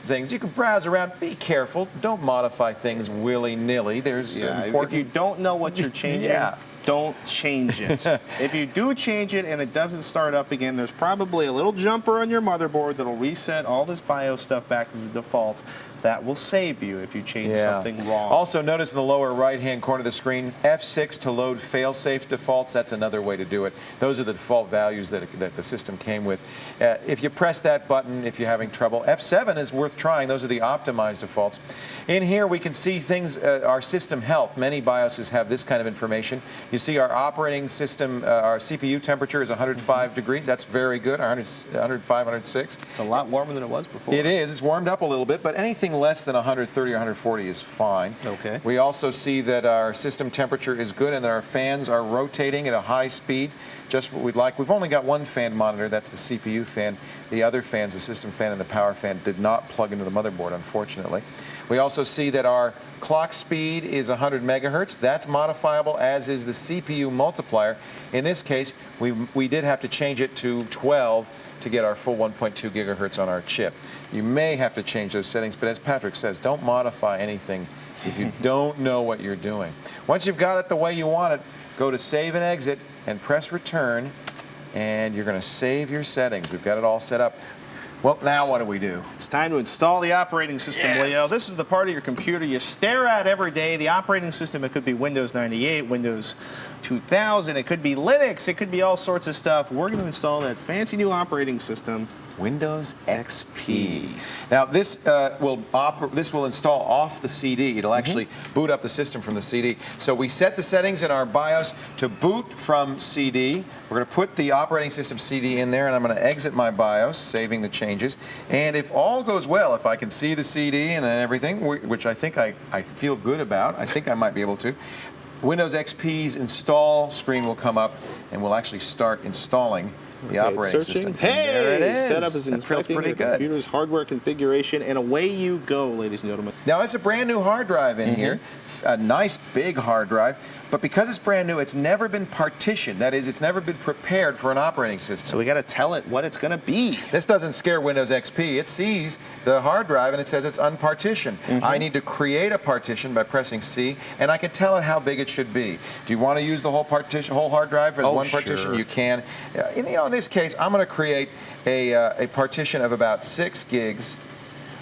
[SPEAKER 1] things. You can browse around. Be careful. Don't modify things willy-nilly. There's important...
[SPEAKER 6] If you don't know what you're changing, don't change it. If you do change it and it doesn't start up again, there's probably a little jumper on your motherboard that'll reset all this BIOS stuff back to the default. That will save you if you change something wrong.
[SPEAKER 1] Also, notice in the lower right-hand corner of the screen, F6 to load fail-safe defaults. That's another way to do it. Those are the default values that the system came with. If you press that button, if you're having trouble, F7 is worth trying. Those are the optimized defaults. In here, we can see things, our system health. Many BIOSes have this kind of information. You see our operating system, our CPU temperature is 105 degrees. That's very good, 105, 106.
[SPEAKER 6] It's a lot warmer than it was before.
[SPEAKER 1] It is. It's warmed up a little bit, but anything less than 130 or 140 is fine.
[SPEAKER 6] Okay.
[SPEAKER 1] We also see that our system temperature is good and that our fans are rotating at a high speed, just what we'd like. We've only got one fan monitor, that's the CPU fan. The other fans, the system fan and the power fan, did not plug into the motherboard, unfortunately. We also see that our clock speed is 100 megahertz. That's modifiable, as is the CPU multiplier. In this case, we did have to change it to 12 to get our full 1.2 gigahertz on our chip. You may have to change those settings, but as Patrick says, don't modify anything if you don't know what you're doing. Once you've got it the way you want it, go to Save and Exit and press Return, and you're going to save your settings. We've got it all set up. Well, now what do we do?
[SPEAKER 6] It's time to install the operating system, Leo. This is the part of your computer you stare at every day. The operating system, it could be Windows 98, Windows 2000, it could be Linux, it could be all sorts of stuff. We're going to install that fancy new operating system
[SPEAKER 1] Windows XP. Now this this will install off the CD. It'll actually boot up the system from the CD. So we set the settings in our BIOS to boot from CD. We're going to put the operating system CD in there, and I'm going to exit my BIOS, saving the changes. And if all goes well, if I can see the CD and everything, which I think I feel good about, I think I might be able to, Windows XP's install screen will come up, and we'll actually start installing the operating system.
[SPEAKER 6] Hey,
[SPEAKER 1] there it is.
[SPEAKER 6] Setup is inspecting the computer's hardware configuration, and away you go, ladies and gentlemen.
[SPEAKER 1] Now, it's a brand new hard drive in here, a nice big hard drive, but because it's brand new, it's never been partitioned. That is, it's never been prepared for an operating system.
[SPEAKER 6] So we got to tell it what it's going to be.
[SPEAKER 1] This doesn't scare Windows XP. It sees the hard drive and it says it's unpartitioned. I need to create a partition by pressing C, and I can tell it how big it should be. Do you want to use the whole hard drive as one partition? You can. In this case, I'm going to create a partition of about 6 gigs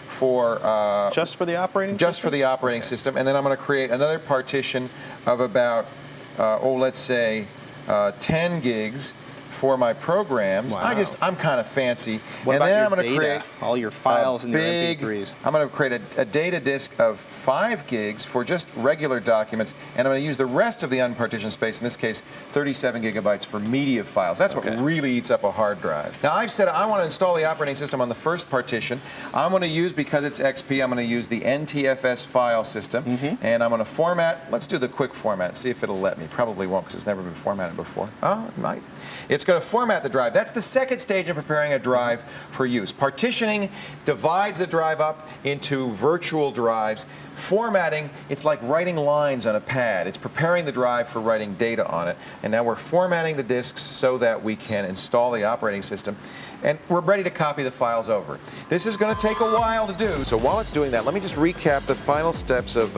[SPEAKER 1] for
[SPEAKER 6] just for the operating
[SPEAKER 1] for the operating system, and then I'm going to create another partition of about let's say 10 gigs for my programs.
[SPEAKER 6] Wow.
[SPEAKER 1] I'm kind of fancy.
[SPEAKER 6] What
[SPEAKER 1] and
[SPEAKER 6] about
[SPEAKER 1] then
[SPEAKER 6] your
[SPEAKER 1] I'm going to
[SPEAKER 6] data?
[SPEAKER 1] create
[SPEAKER 6] All your files and your MP3s.
[SPEAKER 1] I'm going to create a data disk of 5 gigs for just regular documents, and I'm going to use the rest of the unpartitioned space, in this case 37 gigabytes for media files. That's what really eats up a hard drive. Now I've said I want to install the operating system on the first partition. I'm going to use, because it's XP, I'm going to use the NTFS file system, and I'm going to format. Let's do the quick format, see if it'll let me. Probably won't, because it's never been formatted before. Oh, it might. It's going to format the drive. That's the second stage of preparing a drive for use. Partitioning divides the drive up into virtual drives. Formatting, it's like writing lines on a pad. It's preparing the drive for writing data on it. And now we're formatting the disks so that we can install the operating system. And we're ready to copy the files over. This is going to take a while to do. So while it's doing that, let me just recap the final steps of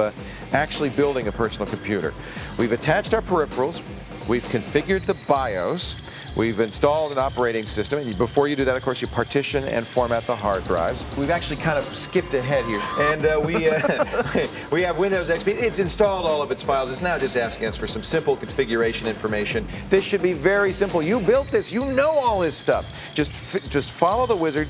[SPEAKER 1] actually building a personal computer. We've attached our peripherals. We've configured the BIOS. We've installed an operating system, and before you do that, of course, you partition and format the hard drives. We've actually kind of skipped ahead here, and we have Windows XP. It's installed all of its files. It's now just asking us for some simple configuration information. This should be very simple. You built this. You know all this stuff. Just follow the wizard,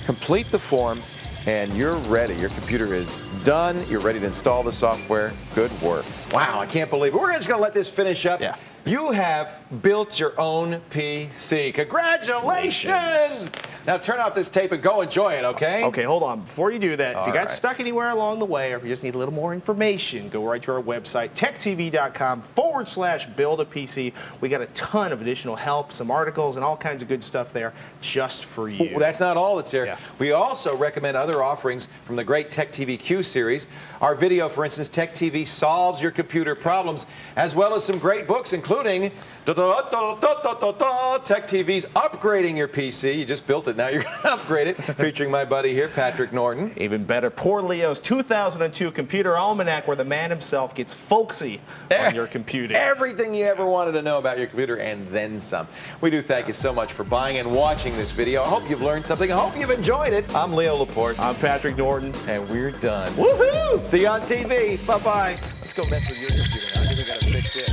[SPEAKER 1] complete the form, and you're ready. Your computer is done. You're ready to install the software. Good work. Wow, I can't believe it. We're just going to let this finish up.
[SPEAKER 6] Yeah.
[SPEAKER 1] You have built your own PC. Congratulations! Now turn off this tape and go enjoy it, okay?
[SPEAKER 6] Okay, hold on. Before you do that, if you got
[SPEAKER 1] right.
[SPEAKER 6] stuck anywhere along the way, or if you just need a little more information, go right to our website, techtv.com/build-a-PC. We got a ton of additional help, some articles, and all kinds of good stuff there just for you.
[SPEAKER 1] Well, that's not all that's there.
[SPEAKER 6] Yeah.
[SPEAKER 1] We also recommend other offerings from the great TechTV Q series. Our video, for instance, TechTV Solves Your Computer Problems, as well as some great books, including TechTV's Upgrading Your PC. You just built it, now you're going to upgrade it, featuring my buddy here, Patrick Norton.
[SPEAKER 6] Even better, Poor Leo's 2002 Computer Almanac, where the man himself gets folksy on your computing.
[SPEAKER 1] Everything you ever wanted to know about your computer, and then some. We do thank you so much for buying and watching this video. I hope you've learned something. I hope you've enjoyed it. I'm Leo Laporte.
[SPEAKER 6] I'm Patrick Norton.
[SPEAKER 1] And we're done.
[SPEAKER 6] Woohoo!
[SPEAKER 1] See you on TV. Bye-bye. Let's go mess with your computer now. I think we got to fix it.